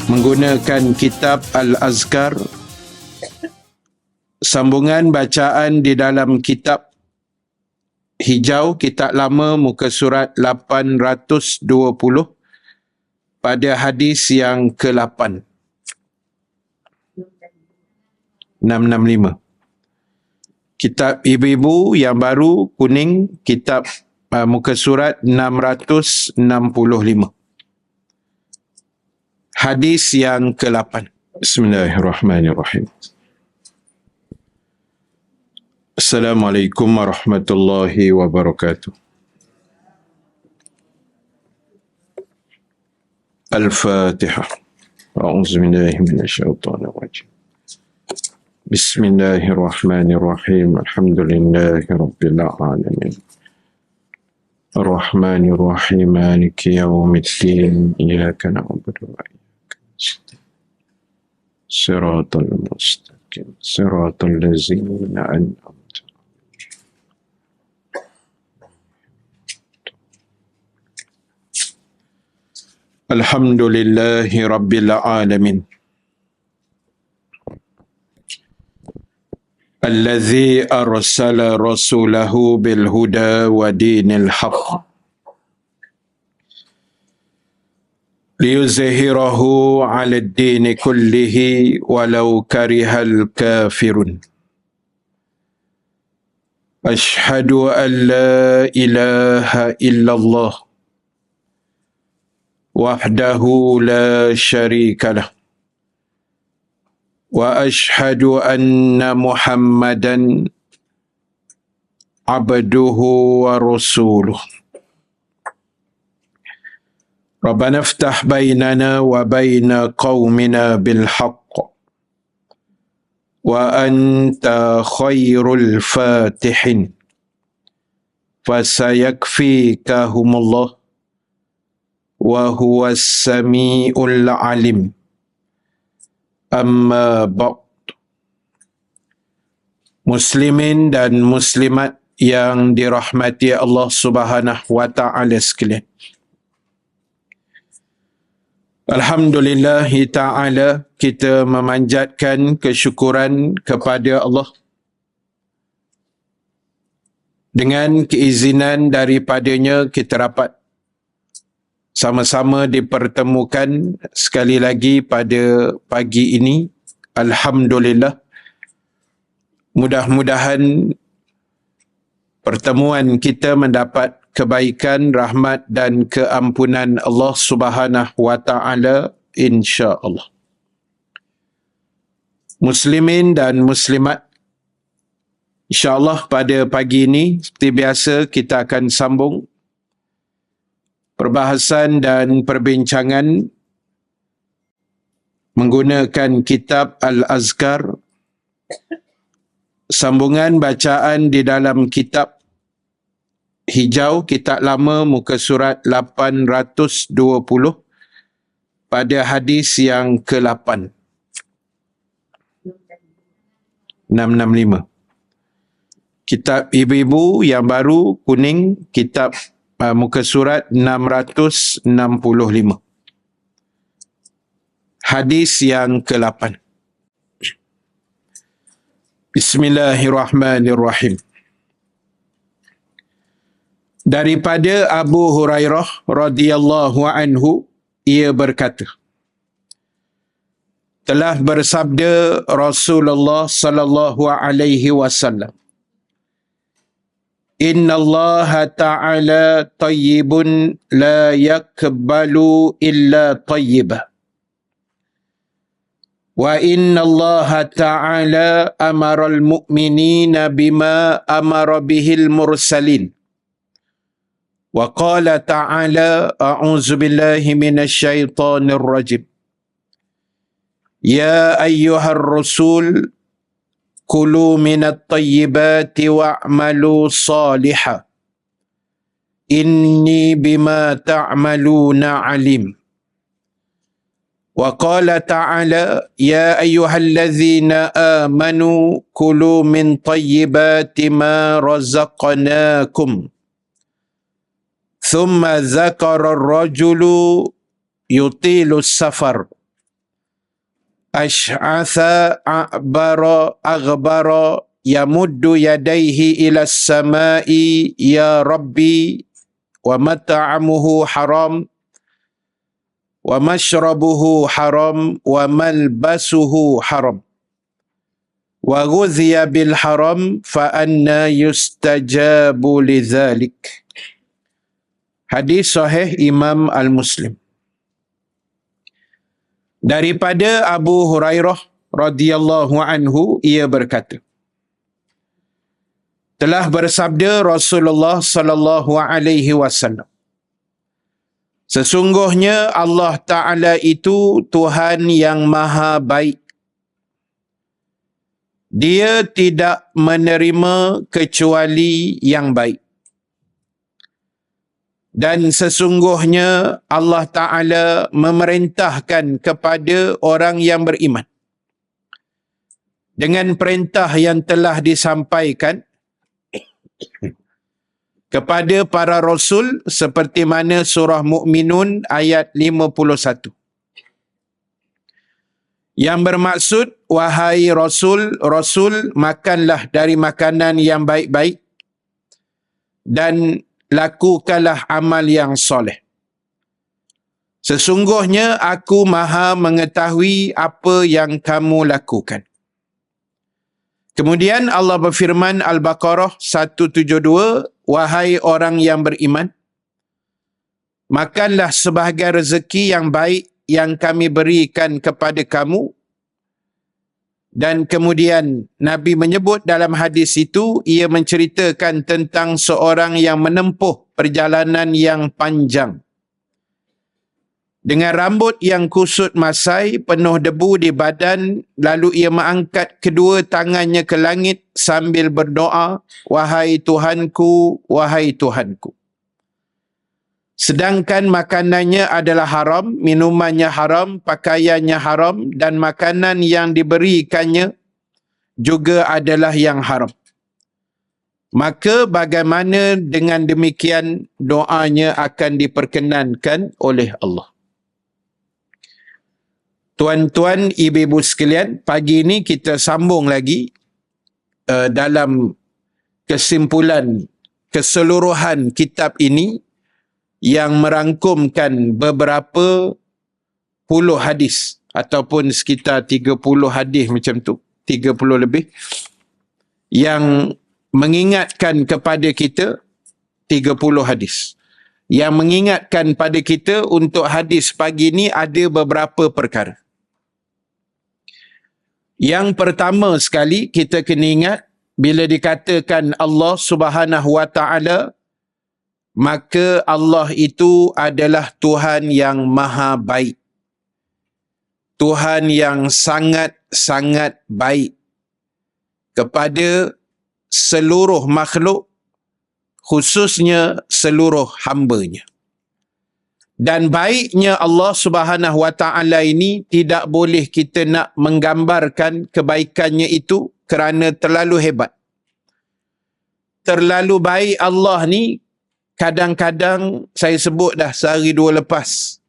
menggunakan kitab Al-Azkar, sambungan bacaan di dalam kitab hijau, kitab lama, muka surat 820 pada hadis yang ke-8. 665. Kitab ibu-ibu yang baru, kuning, kitab muka surat 665. Hadis yang ke-8. Bismillahirrahmanirrahim. Assalamualaikum warahmatullahi wabarakatuh. Al-Fatihah. A'udzubillahi minasyaitonir rajim. Bismillahirrahmanirrahim. Alhamdulillahi rabbil alamin. Ar-Rahmanir Rahim. Maliki yaumiddin. Iyyaka na'budu wa iyyaka nasta'in. Shiratal mustaqim. Shiratal ladzina an'amta. Alhamdulillahi rabbil alamin. Allazi arsala rasulahu bil huda wa dinil haqq liyuzhirahu 'ala ad-din kullihi walau karihal kafirun. Ashhadu an la ilaha illallah wahdahu la syarika lah. Wa ashhadu anna Muhammadan abduhu wa rasuluh. Rabbana iftah bainana wa baina qaumina bil haqq wa anta khairul fatihin fasayakfikahumullah wa huwas samiul alim. Amma ba'd. Muslimin dan muslimat yang dirahmati Allah Subhanahu wa taala sekalian. Alhamdulillah taala, kita memanjatkan kesyukuran kepada Allah dengan keizinan daripadanya kita dapat sama-sama dipertemukan sekali lagi pada pagi ini. Alhamdulillah. Mudah-mudahan pertemuan kita mendapat kebaikan, rahmat dan keampunan Allah Subhanahu wa taala, insya-Allah. Muslimin dan muslimat, insya-Allah pada pagi ini seperti biasa kita akan sambung perbahasan dan perbincangan menggunakan kitab Al-Azkar, sambungan bacaan di dalam kitab hijau, kitab lama, muka surat 820 pada hadis yang ke-8. 665. Kitab ibu-ibu yang baru, kuning, kitab muka surat 665. Hadis yang ke-8. Bismillahirrahmanirrahim. Daripada Abu Hurairah radhiyallahu anhu, ia berkata, telah bersabda Rasulullah sallallahu alaihi wasallam, Inna Allah ta'ala tayyibun la yakbalu illa tayyibah. Wa inna Allah ta'ala amara al-mu'minina bima amara bihil mursalin. Wa qala ta'ala a'udzu billahi minasy syaithanir rajim. Ya ayyuhar rasul kulu minat tayyibati wa'malu salihah. Inni bima ta'maluna alim. Wa qala ta'ala ya ayyuhallazina amanu kulu min tayyibati ma razaqnakum. Thumma zakara ar-rajulu yutilu safar. Ash'atha a'bara aghbara yamuddu yadayhi ila samai ya Rabbi wa mat'amuhu haram wa mashrabuhu haram wa malbasuhu haram wa ghudhiya bil haram fa anna yustajabu lidzalik. Hadis sahih Imam Al-Muslim. Daripada Abu Hurairah radhiyallahu anhu, ia berkata, telah bersabda Rasulullah sallallahu alaihi wasallam, sesungguhnya Allah Ta'ala itu Tuhan yang maha baik. Dia tidak menerima kecuali yang baik. Dan sesungguhnya Allah Ta'ala memerintahkan kepada orang yang beriman dengan perintah yang telah disampaikan kepada para Rasul seperti mana surah Mu'minun ayat 51. Yang bermaksud, wahai Rasul, makanlah dari makanan yang baik-baik dan lakukanlah amal yang soleh. Sesungguhnya aku maha mengetahui apa yang kamu lakukan. Kemudian Allah berfirman Al-Baqarah 172, wahai orang yang beriman, makanlah sebahagian rezeki yang baik yang kami berikan kepada kamu. Dan kemudian Nabi menyebut dalam hadis itu, ia menceritakan tentang seorang yang menempuh perjalanan yang panjang dengan rambut yang kusut masai, penuh debu di badan, lalu ia mengangkat kedua tangannya ke langit sambil berdoa, wahai Tuhanku, wahai Tuhanku. Sedangkan makanannya adalah haram, minumannya haram, pakaiannya haram, dan makanan yang diberikannya juga adalah yang haram. Maka bagaimana dengan demikian doanya akan diperkenankan oleh Allah. Tuan-tuan, ibu-ibu sekalian, pagi ini kita sambung lagi dalam kesimpulan keseluruhan kitab ini yang merangkumkan beberapa puluh hadis ataupun sekitar 30 hadis macam tu, 30 lebih, yang mengingatkan kepada kita 30 hadis. Yang mengingatkan pada kita untuk hadis pagi ini ada beberapa perkara. Yang pertama sekali kita kena ingat, bila dikatakan Allah Subhanahu Wa Ta'ala, maka Allah itu adalah Tuhan yang maha baik. Tuhan yang sangat-sangat baik kepada seluruh makhluk, khususnya seluruh hamba-Nya. Dan baiknya Allah Subhanahu Wa Ta'ala ini tidak boleh kita nak menggambarkan kebaikannya itu kerana terlalu hebat. Terlalu baik Allah ni, kadang-kadang saya sebut dah sehari dua lepas.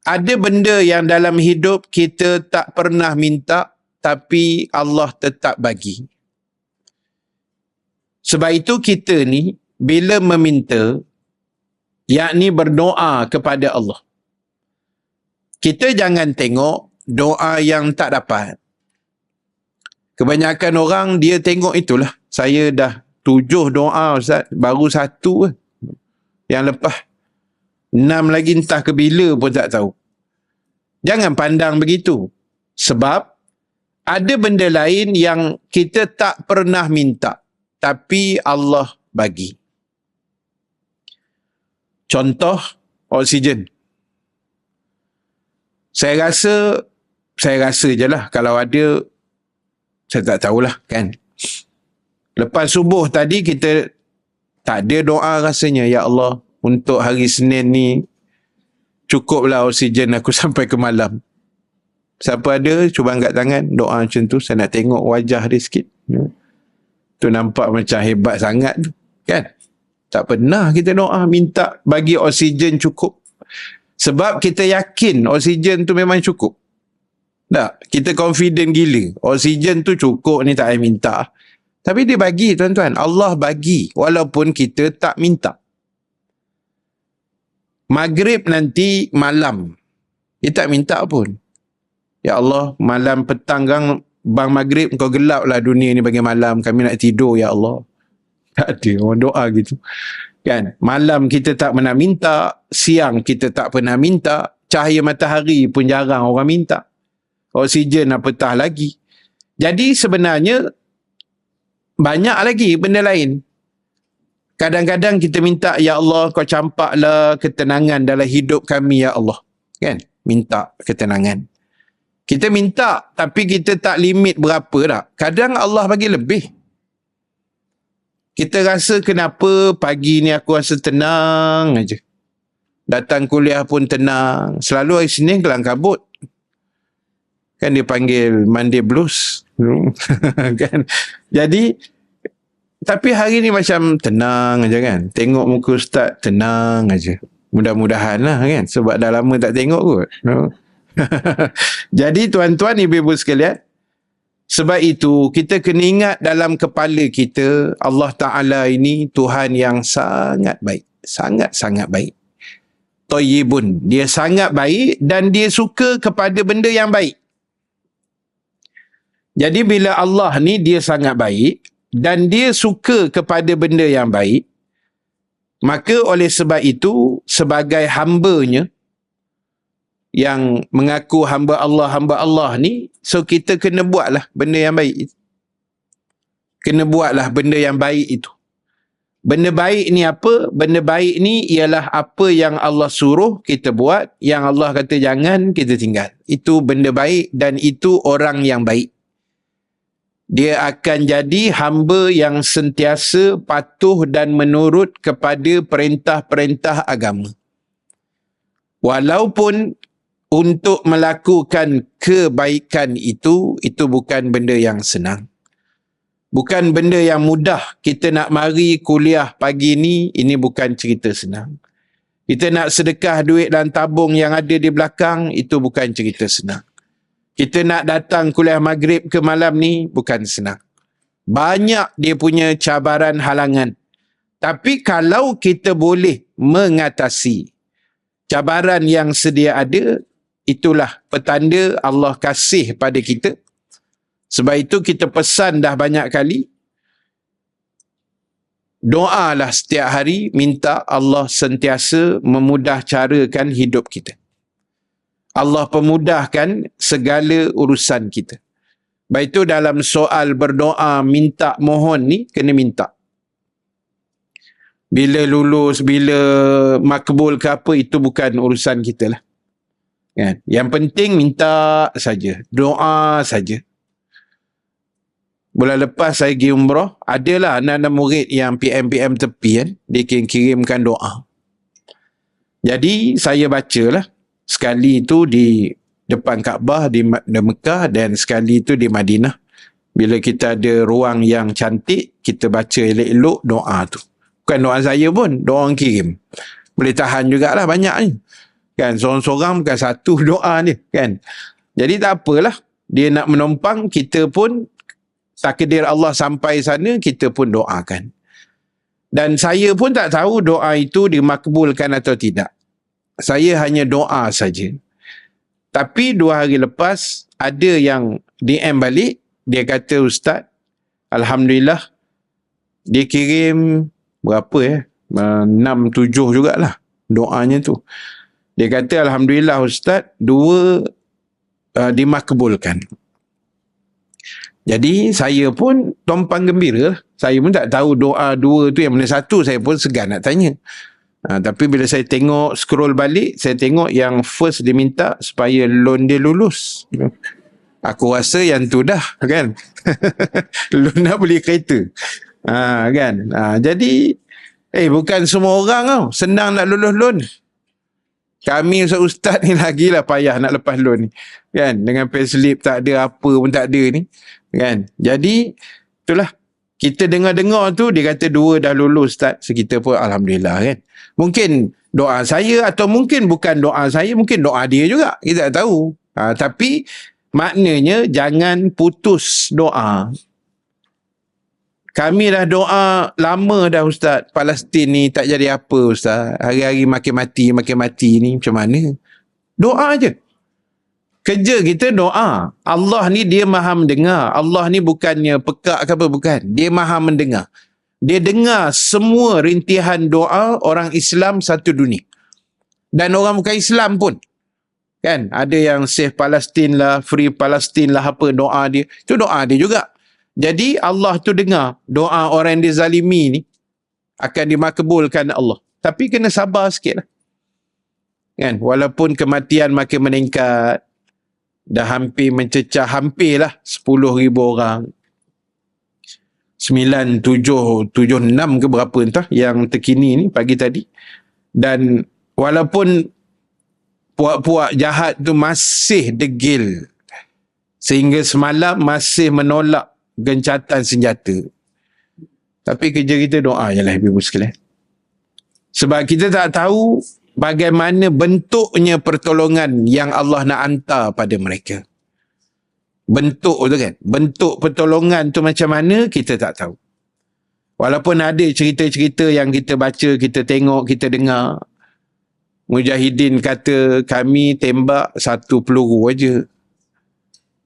Ada benda yang dalam hidup kita tak pernah minta, tapi Allah tetap bagi. Sebab itu kita ni bila meminta, yakni berdoa kepada Allah, kita jangan tengok doa yang tak dapat. Kebanyakan orang dia tengok itulah, saya dah 7 doa Ustaz, baru 1 yang lepas 6 lagi entah ke bila pun tak tahu. Jangan pandang begitu. Sebab ada benda lain yang kita tak pernah minta, tapi Allah bagi. Contoh, oksigen. Saya rasa je lah, kalau ada, saya tak tahulah kan. Lepas subuh tadi kita tak ada doa rasanya, ya Allah, untuk hari Senin ni cukuplah oksigen aku sampai ke malam. Siapa ada, cuba angkat tangan, doa macam tu, saya nak tengok wajah dia sikit. Tu nampak macam hebat sangat tu, kan? Tak pernah kita doa minta bagi oksigen cukup. Sebab kita yakin oksigen tu memang cukup. Tak, kita confident gila. Oksigen tu cukup ni tak payah minta. Tapi dia bagi tuan-tuan. Allah bagi walaupun kita tak minta. Maghrib nanti malam. Dia tak minta pun. Ya Allah, malam petang gang bang maghrib kau gelap lah dunia ni bagi malam. Kami nak tidur ya Allah. Tak ada orang doa gitu. Kan? Malam kita tak pernah minta. Siang kita tak pernah minta. Cahaya matahari pun jarang orang minta. Oksigen apatah lagi. Jadi sebenarnya banyak lagi benda lain. Kadang-kadang kita minta, ya Allah kau campaklah ketenangan dalam hidup kami ya Allah. Kan? Minta ketenangan. Kita minta tapi kita tak limit berapa tak. Kadang Allah bagi lebih. Kita rasa kenapa pagi ni aku rasa tenang aja. Datang kuliah pun tenang. Selalu hari Senin kelang kabut. Kan dia panggil Monday Blues. Kan? Jadi, tapi hari ni macam tenang aja kan. Tengok muka ustaz, tenang aja. Mudah-mudahan lah kan. Sebab dah lama tak tengok kot. Jadi tuan-tuan ibu-ibu sekalian, sebab itu kita kena ingat dalam kepala kita, Allah Ta'ala ini Tuhan yang sangat baik. Sangat-sangat baik. Thayyibun. Dia sangat baik dan dia suka kepada benda yang baik. Jadi bila Allah ni dia sangat baik dan dia suka kepada benda yang baik, maka oleh sebab itu sebagai hambanya yang mengaku hamba Allah ni, so kita kena buatlah benda yang baik. Kena buatlah benda yang baik itu. Benda baik ni apa? Benda baik ni ialah apa yang Allah suruh kita buat, yang Allah kata jangan, kita tinggal. Itu benda baik dan itu orang yang baik. Dia akan jadi hamba yang sentiasa patuh dan menurut kepada perintah-perintah agama. Walaupun untuk melakukan kebaikan itu bukan benda yang senang. Bukan benda yang mudah. Kita nak mari kuliah pagi ni, ini bukan cerita senang. Kita nak sedekah duit dan tabung yang ada di belakang, itu bukan cerita senang. Kita nak datang kuliah maghrib ke malam ni, bukan senang. Banyak dia punya cabaran halangan. Tapi kalau kita boleh mengatasi cabaran yang sedia ada, itulah petanda Allah kasih pada kita. Sebab itu kita pesan dah banyak kali, doalah setiap hari, minta Allah sentiasa memudah carakan hidup kita. Allah pemudahkan segala urusan kita. Baik itu dalam soal berdoa, minta, mohon ni, kena minta. Bila lulus, bila makbul ke apa, itu bukan urusan kita lah. Kan? Yang penting minta saja, doa saja. Bulan lepas saya pergi umrah, adalah anak-anak murid yang PM tepi kan, dia kirimkan doa. Jadi saya bacalah. Sekali itu di depan Kaabah di Mekah dan sekali itu di Madinah. Bila kita ada ruang yang cantik, kita baca elok-elok doa tu. Bukan doa saya pun, doa orang kirim. Boleh tahan jugalah banyak ni. Kan, seorang-seorang bukan satu doa ni. Kan. Jadi tak apalah. Dia nak menopang, kita pun takdir Allah sampai sana, kita pun doakan. Dan saya pun tak tahu doa itu dimakbulkan atau tidak. Saya hanya doa saja. Tapi 2 hari lepas, ada yang DM balik, dia kata, Ustaz, Alhamdulillah, dia kirim berapa 6-7 jugalah doanya tu. Dia kata, Alhamdulillah Ustaz, 2 dimakbulkan. Jadi saya pun tumpang gembira. Saya pun tak tahu doa 2 tu yang mana satu, saya pun segan nak tanya. Tapi bila saya tengok, scroll balik, saya tengok yang first dia minta supaya loan dia lulus. Aku rasa yang tu dah, kan? Loan nak beli kereta. Kan? Jadi, bukan semua orang tau senang nak lulus loan. Kami ustaz ni lagilah payah nak lepas loan ni. Kan? Dengan payslip tak ada, apa pun tak ada ni. Kan? Jadi, itulah. Kita dengar-dengar tu, dia kata 2 dah lulus Ustaz. So, kita pun Alhamdulillah kan. Mungkin doa saya atau mungkin bukan doa saya, mungkin doa dia juga. Kita tak tahu. Tapi Maknanya jangan putus doa. Kami dah doa lama dah Ustaz. Palestin ni tak jadi apa Ustaz. Hari-hari makin mati ni macam mana? Doa je. Kerja kita doa. Allah ni dia maha mendengar. Allah ni bukannya pekak ke apa, bukan. Dia maha mendengar. Dia dengar semua rintihan doa orang Islam satu dunia. Dan orang bukan Islam pun. Kan? Ada yang save Palestin lah, free Palestin lah, apa doa dia. Itu doa dia juga. Jadi Allah tu dengar doa orang yang dizalimi ni akan dimakbulkan Allah. Tapi kena sabar sikit lah. Kan? Walaupun kematian makin meningkat, dah hampir mencecah, hampirlah 10,000 orang. 9,776 ke berapa entah yang terkini ni pagi tadi. Dan walaupun puak-puak jahat tu masih degil sehingga semalam masih menolak gencatan senjata. Tapi kerja kita doa je lah ibu sekalian. Sebab kita tak tahu bagaimana bentuknya pertolongan yang Allah nak hantar pada mereka. Bentuk tu kan. Bentuk pertolongan tu macam mana kita tak tahu. Walaupun ada cerita-cerita yang kita baca, kita tengok, kita dengar. Mujahidin kata kami tembak 1 peluru aja.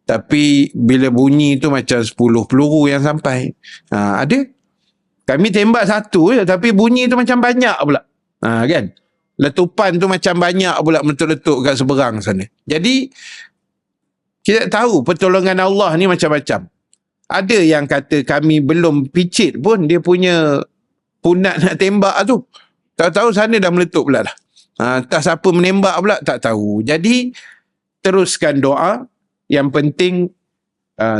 Tapi bila bunyi tu macam 10 peluru yang sampai. Ada. Kami tembak 1 je tapi bunyi tu macam banyak pula. Kan? Letupan tu macam banyak pula meletup-letup kat seberang sana. Jadi kita tahu pertolongan Allah ni macam-macam. Ada yang kata kami belum picit pun dia punya punat nak tembak tu. Tak tahu sana dah meletup pula dah. Entah siapa menembak pula tak tahu. Jadi teruskan doa. Yang penting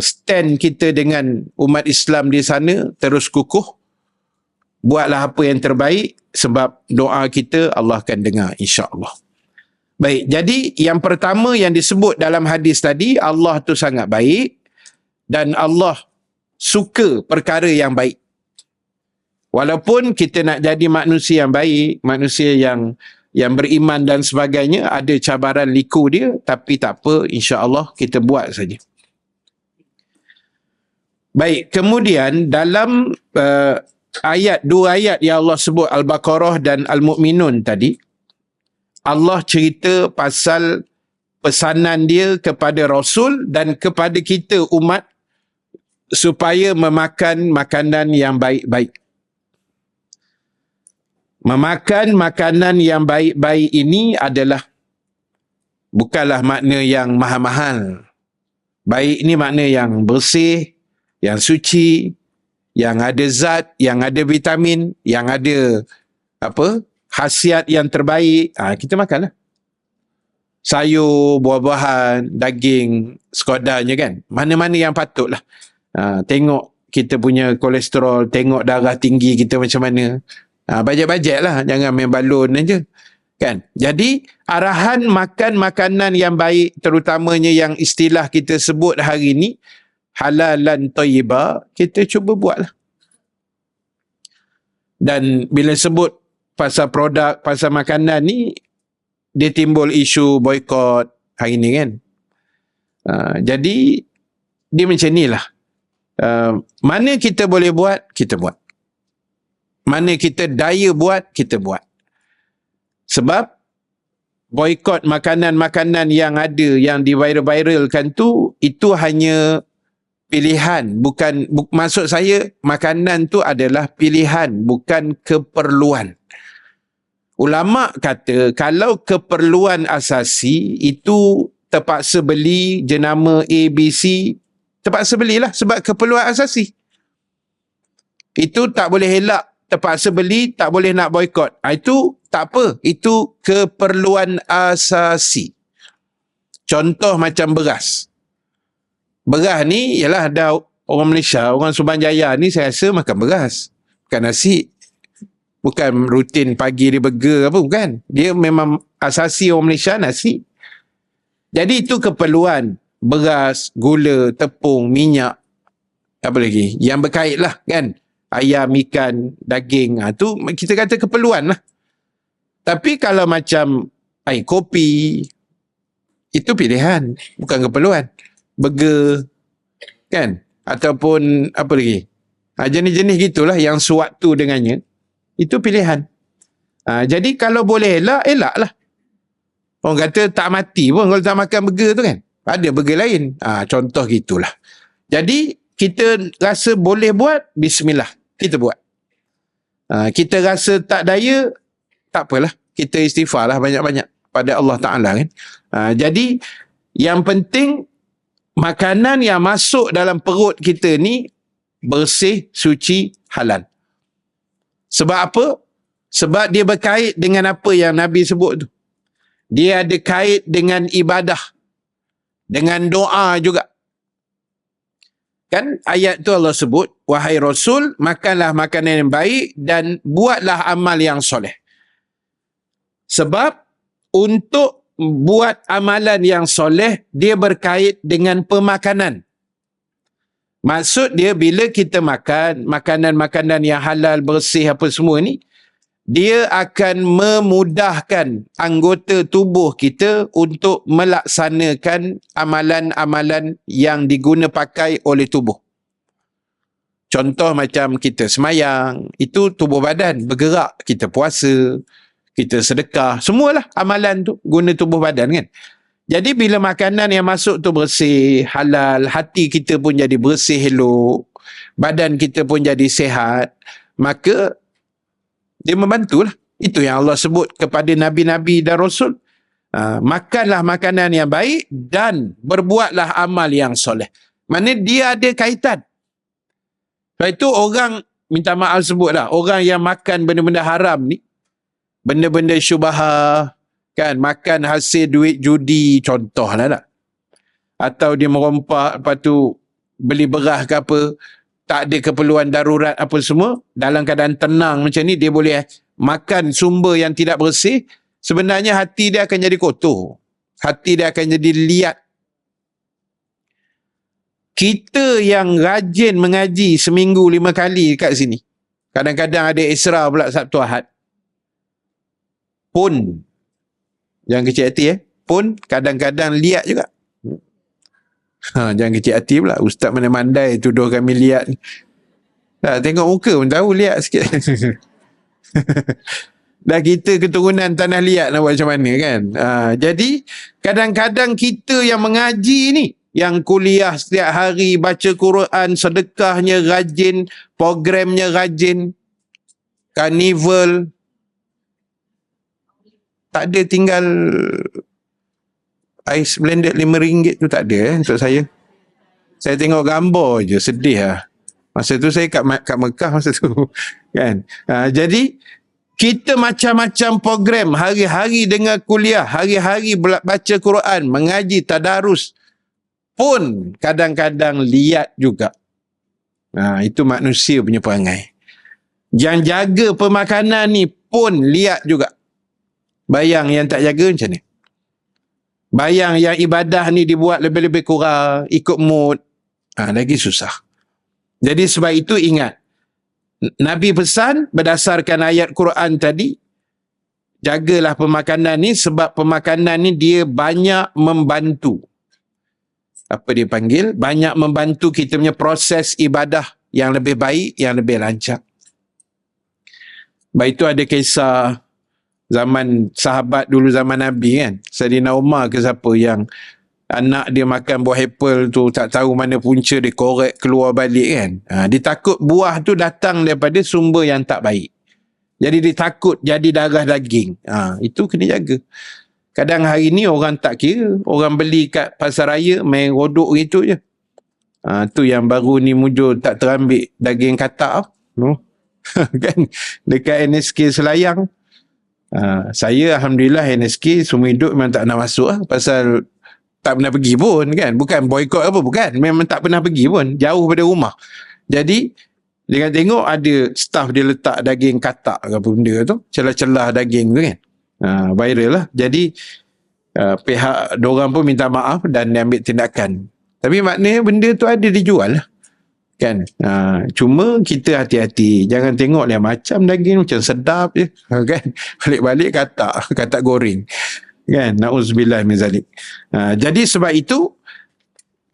stand kita dengan umat Islam di sana terus kukuh. Buatlah apa yang terbaik sebab doa kita Allah akan dengar insya-Allah. Baik, jadi yang pertama yang disebut dalam hadis tadi, Allah tu sangat baik dan Allah suka perkara yang baik. Walaupun kita nak jadi manusia yang baik, manusia yang beriman dan sebagainya, ada cabaran liku dia, tapi tak apa, insya-Allah kita buat saja. Baik, kemudian dalam dua ayat yang Allah sebut Al-Baqarah dan Al-Mu'minun tadi, Allah cerita pasal pesanan dia kepada Rasul dan kepada kita umat supaya memakan makanan yang baik-baik. Memakan makanan yang baik-baik ini adalah bukanlah makna yang mahal-mahal. Baik ni makna yang bersih, yang suci, yang ada zat, yang ada vitamin, yang ada khasiat yang terbaik. Kita makanlah. Sayur, buah-buahan, daging, sekodarnya kan. Mana-mana yang patutlah. Tengok kita punya kolesterol, tengok darah tinggi kita macam mana. Bajet-bajet lah, jangan main balon aja. Kan? Jadi, arahan makan makanan yang baik, terutamanya yang istilah kita sebut hari ni, halalan thayyibah, kita cuba buatlah. Dan bila sebut pasal produk, pasal makanan ni, dia timbul isu boykot hari ni kan. Jadi, dia macam ni lah. Mana kita boleh buat, kita buat. Mana kita daya buat, kita buat. Sebab boykot makanan-makanan yang ada, yang di-viral-viralkan tu, itu hanya pilihan. Maksud saya, makanan tu adalah pilihan, bukan keperluan. Ulama' kata, kalau keperluan asasi, itu terpaksa beli jenama A, B, C, terpaksa belilah sebab keperluan asasi. Itu tak boleh elak. Terpaksa beli, tak boleh nak boykot. Itu tak apa. Itu keperluan asasi. Contoh macam beras. Beras ni, ialah ada orang Malaysia, orang Subanjaya ni saya rasa makan beras. Bukan nasi. Bukan rutin pagi dia burger apa, bukan. Dia memang asasi orang Malaysia nasi. Jadi itu keperluan. Beras, gula, tepung, minyak. Apa lagi? Yang berkait lah kan. Ayam, ikan, daging. Tu kita kata keperluan lah. Tapi kalau macam air kopi, itu pilihan. Bukan keperluan. burger, kan? Ataupun apa lagi? Jenis-jenis gitulah yang sewaktu dengannya. Itu pilihan. Jadi kalau boleh elak lah. Orang kata tak mati pun kalau tak makan burger tu kan. Ada burger lain. Contoh gitulah. Jadi kita rasa boleh buat, bismillah. Kita buat. Kita rasa tak daya, tak apalah. Kita istighfar lah banyak-banyak pada Allah Ta'ala kan. Jadi yang penting makanan yang masuk dalam perut kita ni bersih, suci, halal. Sebab apa? Sebab dia berkait dengan apa yang Nabi sebut tu. Dia ada kait dengan ibadah. Dengan doa juga. Kan ayat tu Allah sebut, wahai Rasul, makanlah makanan yang baik dan buatlah amal yang soleh. Sebab untuk buat amalan yang soleh, dia berkait dengan pemakanan. Maksud dia bila kita makan, makanan-makanan yang halal, bersih apa semua ni, dia akan memudahkan anggota tubuh kita untuk melaksanakan amalan-amalan yang diguna pakai oleh tubuh. Contoh macam kita semayang, itu tubuh badan bergerak, kita puasa, kita sedekah, semualah amalan tu guna tubuh badan kan. Jadi bila makanan yang masuk tu bersih, halal, hati kita pun jadi bersih elok, badan kita pun jadi sihat, maka dia membantulah. Itu yang Allah sebut kepada Nabi-Nabi dan Rasul. Makanlah makanan yang baik dan berbuatlah amal yang soleh. Maksudnya dia ada kaitan. Sebab itu orang, minta maaf sebutlah, orang yang makan benda-benda haram ni, benda-benda syubhah, kan, makan hasil duit judi, contohlah tak. Atau dia merompak, lepas tu beli beras ke apa, tak ada keperluan darurat apa semua, dalam keadaan tenang macam ni, dia boleh makan sumber yang tidak bersih, sebenarnya hati dia akan jadi kotor. Hati dia akan jadi liat. Kita yang rajin mengaji seminggu 5 kali kat sini, kadang-kadang ada Isra pula Sabtu Ahad, pun, jangan kecil hati pun kadang-kadang liat juga. Jangan kecil hati pula. Ustaz mana mandai tuduh kami liat ni. Tengok muka pun tahu liat sikit. Dah kita keturunan tanah liat nak buat macam mana kan. Jadi kadang-kadang kita yang mengaji ni, yang kuliah setiap hari, baca Quran, sedekahnya rajin, programnya rajin, karnival, tak ada tinggal ais blended RM5 tu tak ada untuk saya. Saya tengok gambar je, sedih lah. Masa tu saya kat Mekah masa tu. Kan? Jadi, kita macam-macam program. Hari-hari dengar kuliah, hari-hari baca Quran, mengaji, tadarus. Pun kadang-kadang liat juga. Itu manusia punya perangai. Yang jaga pemakanan ni pun liat juga. Bayang yang tak jaga macam ni. Bayang yang ibadah ni dibuat lebih-lebih kurang, ikut mood, lagi susah. Jadi sebab itu ingat, Nabi pesan berdasarkan ayat Quran tadi, jagalah pemakanan ni sebab pemakanan ni dia banyak membantu. Apa dia panggil? Banyak membantu kita punya proses ibadah yang lebih baik, yang lebih lancar. Sebab itu ada kisah zaman sahabat dulu, zaman Nabi kan, Sayyidina Umar ke siapa yang anak dia makan buah apple tu, tak tahu mana punca dia, korek keluar balik kan. Dia takut buah tu datang daripada sumber yang tak baik, jadi dia takut jadi darah daging. Itu kena jaga. Kadang hari ni orang tak kira, orang beli kat pasar raya main rodok gitu je. Tu yang baru ni muncul, tak terambil daging katak kan, dekat NSK Selayang. Saya Alhamdulillah NSK semua hidup memang tak nak masuk pasal tak pernah pergi pun kan. Bukan boykot apa, bukan. Memang tak pernah pergi pun. Jauh pada rumah. Jadi, dengan tengok ada staff dia letak daging katak ke apa benda tu. Celah-celah daging tu kan. Viral lah. Jadi, pihak diorang pun minta maaf dan dia ambil tindakan. Tapi maknanya benda tu ada dijual lah. Kan? Cuma kita hati-hati. Jangan tengok dia macam daging macam sedap je. Kan? Balik-balik katak goreng. Kan? Na'udzubillah min zalik. Jadi sebab itu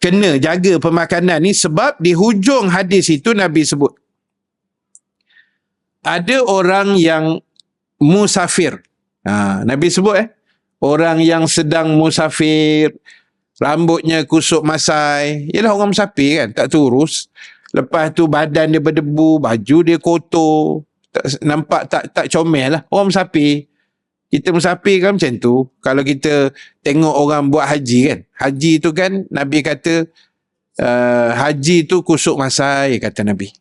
kena jaga pemakanan ni, sebab di hujung hadis itu Nabi sebut ada orang yang musafir. Nabi sebut orang yang sedang musafir, rambutnya kusuk masai. Yalah, orang musafir kan, tak terurus. Lepas tu badan dia berdebu, baju dia kotor. Nampak tak comel lah. Orang musafir. Kita musafir kan macam tu. Kalau kita tengok orang buat haji kan. Haji tu kan Nabi kata, haji tu kusuk masai, kata Nabi.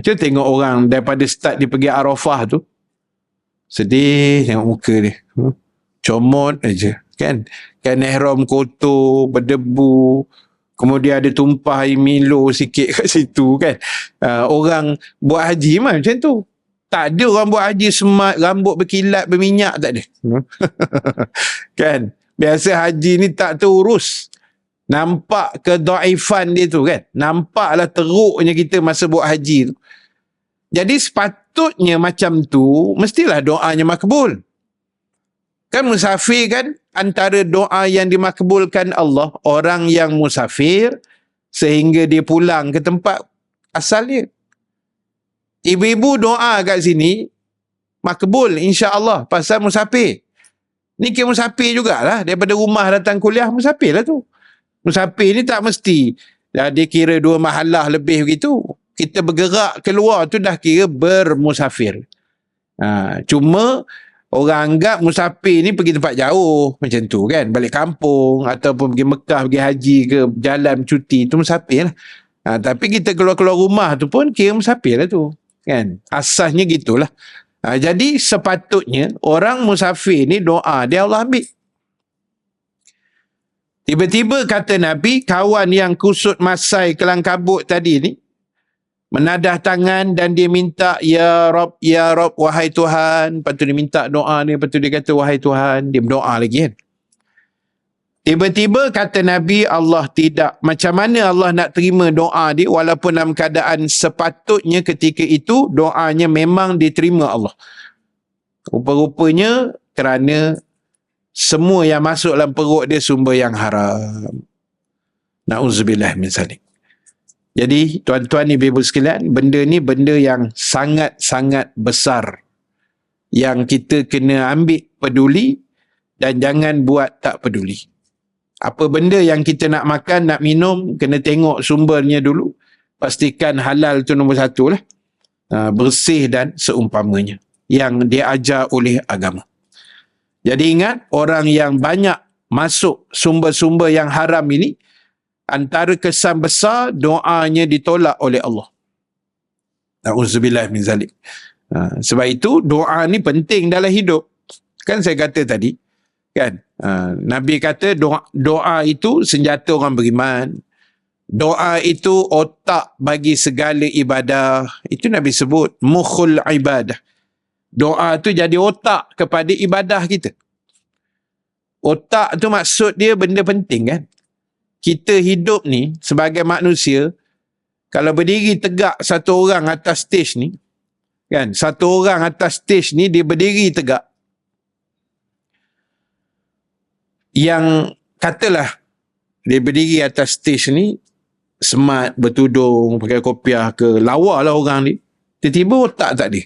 Kita tengok orang daripada start dia pergi Arafah tu, sedih tengok muka dia. Comot aja. Kan ihram kotor, berdebu. Kemudian ada tumpah air Milo sikit kat situ kan. Orang buat haji macam tu. Tak ada orang buat haji semat, rambut berkilat, berminyak, tak ada. Kan? Biasa haji ni tak terurus. Nampak kedaifan dia tu kan. Nampaklah teruknya kita masa buat haji tu. Jadi sepatutnya macam tu, mestilah doanya makbul. Kan musafir kan, antara doa yang dimakbulkan Allah, orang yang musafir sehingga dia pulang ke tempat asal dia. Ibu-ibu doa kat sini makbul insya-Allah pasal musafir. Ni kira musafir jugalah, daripada rumah datang kuliah musafir lah tu. Musafir ni tak mesti dia kira 2 mahalah lebih begitu. Kita bergerak keluar tu dah kira bermusafir. Cuma orang anggap musafir ni pergi tempat jauh macam tu kan, balik kampung ataupun pergi Mekah, pergi haji ke jalan cuti, tu musafir lah. Tapi kita keluar-keluar rumah tu pun kira musafir lah tu kan. Asasnya gitulah. Jadi sepatutnya orang musafir ni doa dia Allah ambil. Tiba-tiba kata Nabi, kawan yang kusut masai kelang kabut tadi ni menadah tangan dan dia minta, ya Rabb, wahai Tuhan. Lepas tu dia minta doa ni, lepas tu dia kata wahai Tuhan, dia berdoa lagi kan. Tiba-tiba kata Nabi, Allah tidak. Macam mana Allah nak terima doa dia walaupun dalam keadaan sepatutnya ketika itu doanya memang diterima Allah. Rupa-rupanya kerana semua yang masuk dalam perut dia sumber yang haram. Na'udzubillah min zalik. Jadi tuan-tuan ibu-ibu sekalian, benda ni benda yang sangat-sangat besar yang kita kena ambil peduli dan jangan buat tak peduli. Apa benda yang kita nak makan, nak minum, kena tengok sumbernya dulu. Pastikan halal tu nombor 1 lah. Bersih dan seumpamanya yang diajar oleh agama. Jadi ingat, orang yang banyak masuk sumber-sumber yang haram ini, antara kesan besar doanya ditolak oleh Allah. Na'udzubillah min zalik. Sebab itu doa ni penting dalam hidup. Kan saya kata tadi, kan Nabi kata doa itu senjata orang beriman. Doa itu otak bagi segala ibadah. Itu Nabi sebut mukhul ibadah. Doa tu jadi otak kepada ibadah kita. Otak tu maksud dia benda penting kan. Kita hidup ni sebagai manusia, kalau berdiri tegak satu orang atas stage ni, kan, satu orang atas stage ni dia berdiri tegak. Yang katalah dia berdiri atas stage ni, smart, bertudung, pakai kopiah ke, lawa lah orang ni. Tiba-tiba otak tak ada.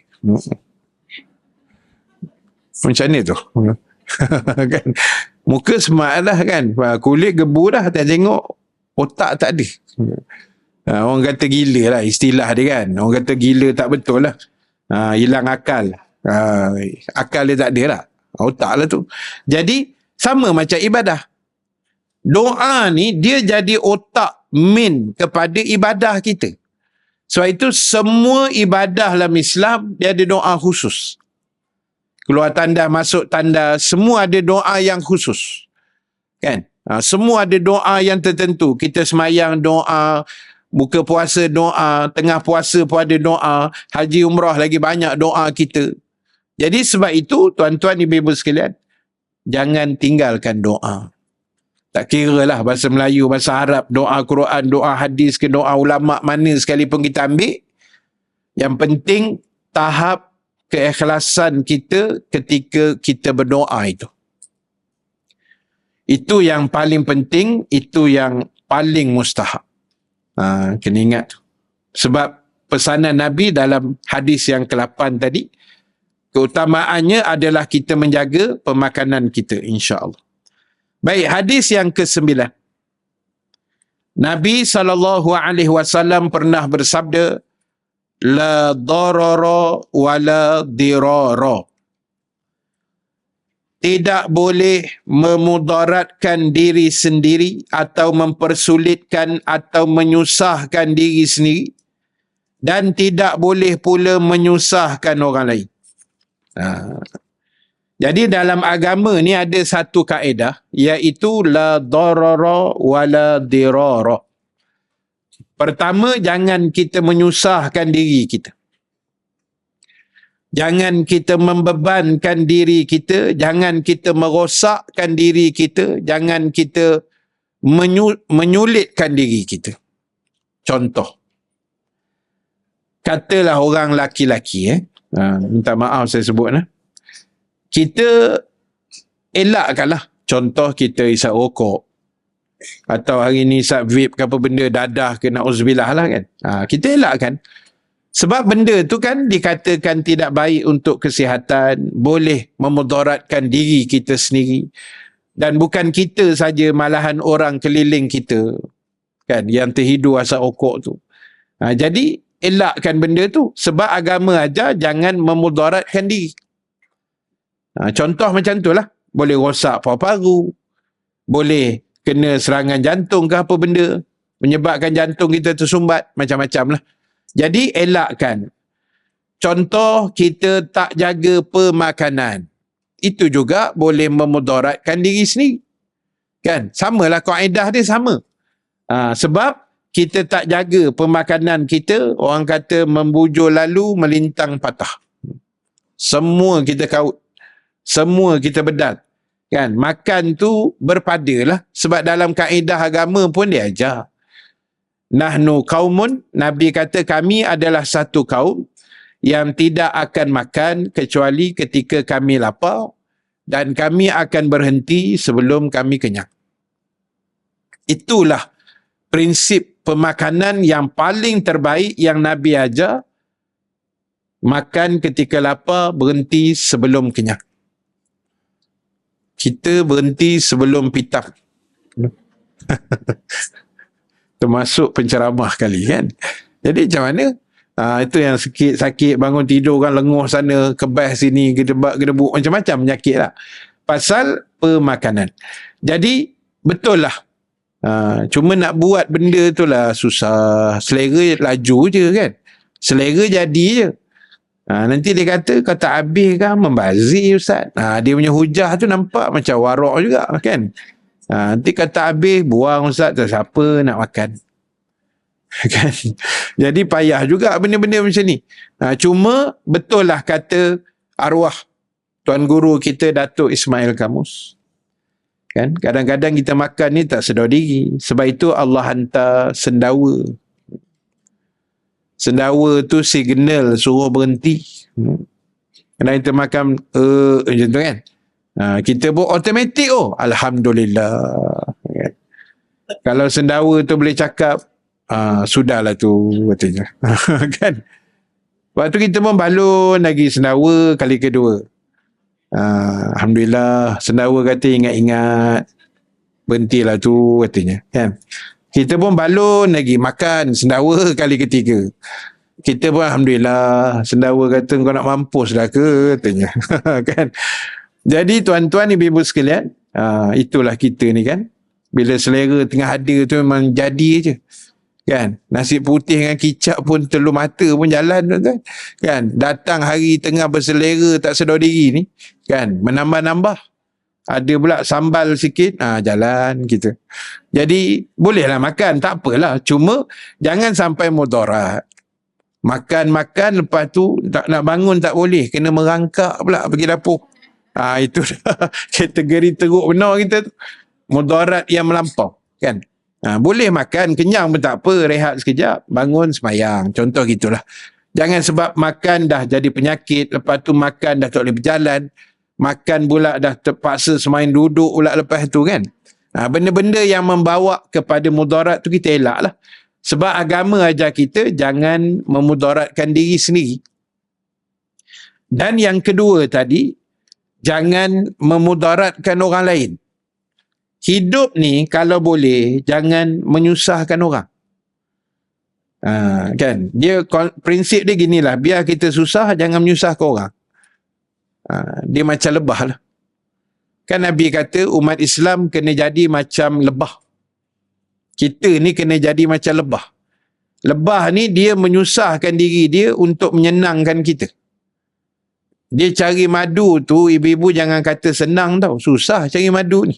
Macam ni tu. Kan? Muka smart lah kan. Kulit gebu dah, tak tengok. Otak tak ada. Orang kata gila lah istilah dia kan. Orang kata gila tak betul lah. Hilang akal. Akal dia tak ada lah. Otak lah tu. Jadi, sama macam ibadah. Doa ni dia jadi otak main kepada ibadah kita. Sebab itu semua ibadah dalam Islam dia ada doa khusus. Keluar tanda, masuk tanda, semua ada doa yang khusus. Kan? Semua ada doa yang tertentu. Kita semayang doa, buka puasa doa, tengah puasa pun ada doa, haji umrah lagi banyak doa kita. Jadi sebab itu tuan-tuan ibu-ibu sekalian, jangan tinggalkan doa. Tak kira lah bahasa Melayu, bahasa Arab, doa Quran, doa hadis ke doa ulama' mana sekalipun kita ambil. Yang penting tahap keikhlasan kita ketika kita berdoa itu. Itu yang paling penting, itu yang paling mustahab. Kena ingat. Sebab pesanan Nabi dalam hadis yang ke-8 tadi, keutamaannya adalah kita menjaga pemakanan kita, insya-Allah. Baik, hadis yang ke-9. Nabi SAW pernah bersabda, la darara wa la dirara. Tidak boleh memudaratkan diri sendiri atau mempersulitkan atau menyusahkan diri sendiri, dan tidak boleh pula menyusahkan orang lain. Jadi dalam agama ni ada satu kaedah, iaitu la darara wa la dirara. Pertama, jangan kita menyusahkan diri kita. Jangan kita membebankan diri kita, jangan kita merosakkan diri kita, jangan kita menyulitkan diri kita. Contoh, katalah orang laki-laki, minta maaf saya sebut, kita elakkanlah. Contoh, kita isap rokok, atau hari ni isap vape ke apa benda, dadah ke, na'udzubillah lah kan. Kita elakkan. Sebab benda tu kan dikatakan tidak baik untuk kesihatan, boleh memudaratkan diri kita sendiri. Dan bukan kita saja, malahan orang keliling kita kan yang terhidu asap rokok tu. Jadi elakkan benda tu, sebab agama ajar jangan memudaratkan diri. Contoh macam tu lah, boleh rosak paru-paru, boleh kena serangan jantung ke apa benda, menyebabkan jantung kita tersumbat, macam-macam lah. Jadi elakkan. Contoh, kita tak jaga pemakanan, itu juga boleh memudaratkan diri sendiri. Kan? Samalah kaedah dia sama. Sebab kita tak jaga pemakanan kita, orang kata membujur lalu melintang patah. Semua kita kaut, semua kita bedal. Kan? Makan tu berpadalah, sebab dalam kaedah agama pun dia ajar. Nahnu qaumun, Nabi kata kami adalah satu kaum yang tidak akan makan kecuali ketika kami lapar, dan kami akan berhenti sebelum kami kenyang. Itulah prinsip pemakanan yang paling terbaik yang Nabi ajar. Makan ketika lapar, berhenti sebelum kenyang. Kita berhenti sebelum pitam. Termasuk penceramah kali kan. Jadi macam mana? Itu yang sakit bangun tidur kan, lenguh sana, kebas sini, gedebuk, macam-macam penyakit lah. Pasal pemakanan. Jadi betul lah. Cuma nak buat benda tu lah susah. Selera laju je kan. Selera jadi je. Nanti dia kata, kau tak habis kan, membazir Ustaz. Dia punya hujah tu nampak macam warak juga kan. Nanti kata habis, buang Ustaz, tak siapa nak makan. Kan? Jadi payah juga benda-benda macam ni. Cuma betul lah kata arwah Tuan Guru kita Datuk Ismail Kamus. Kan? Kadang-kadang kita makan ni tak sedar diri. Sebab itu Allah hantar sendawa. Sendawa tu signal suruh berhenti. Kadang kita makan macam tu kan. Kita pun automatik, Alhamdulillah. Kalau sendawa tu boleh cakap, sudahlah tu katanya. Kan? Lepas tu kita pun balun lagi sendawa kali kedua. Alhamdulillah, sendawa kata ingat-ingat, berhentilah tu katanya. Kan? Kita pun balun lagi makan sendawa kali ketiga. Kita pun Alhamdulillah, sendawa kata kau nak mampus dah ke katanya. Kan? Jadi tuan-tuan ibu-ibu sekalian, itulah kita ni kan. Bila selera tengah ada tu memang jadi je. Kan? Nasi putih dengan kicap pun telur mata pun jalan tuan-tuan. Kan? Datang hari tengah berselera tak sedar diri ni. Kan? Menambah-nambah. Ada pula sambal sikit, jalan kita. Jadi bolehlah makan, tak apalah. Cuma jangan sampai mudarat. Makan-makan lepas tu tak nak bangun tak boleh. Kena merangkak pula pergi dapur. Itu dah kategori teruk benar kita tu. Mudarat yang melampau kan. Boleh makan, kenyang pun tak apa, rehat sekejap, bangun semayang. Contoh gitulah. Jangan sebab makan dah jadi penyakit, lepas tu makan dah tak boleh berjalan, Makan pula dah terpaksa semain duduk pula lepas tu kan. Benda-benda yang membawa kepada mudarat tu kita elak lah. Sebab agama ajar kita jangan memudaratkan diri sendiri. Dan yang kedua tadi, jangan memudaratkan orang lain. Hidup ni kalau boleh jangan menyusahkan orang. Kan? Prinsip dia ginilah, biar kita susah jangan menyusahkan orang. Dia macam lebah lah. Kan Nabi kata umat Islam kena jadi macam lebah. Kita ni kena jadi macam lebah. Lebah ni dia menyusahkan diri dia untuk menyenangkan kita. Dia cari madu tu, ibu-ibu jangan kata senang tau. Susah cari madu ni.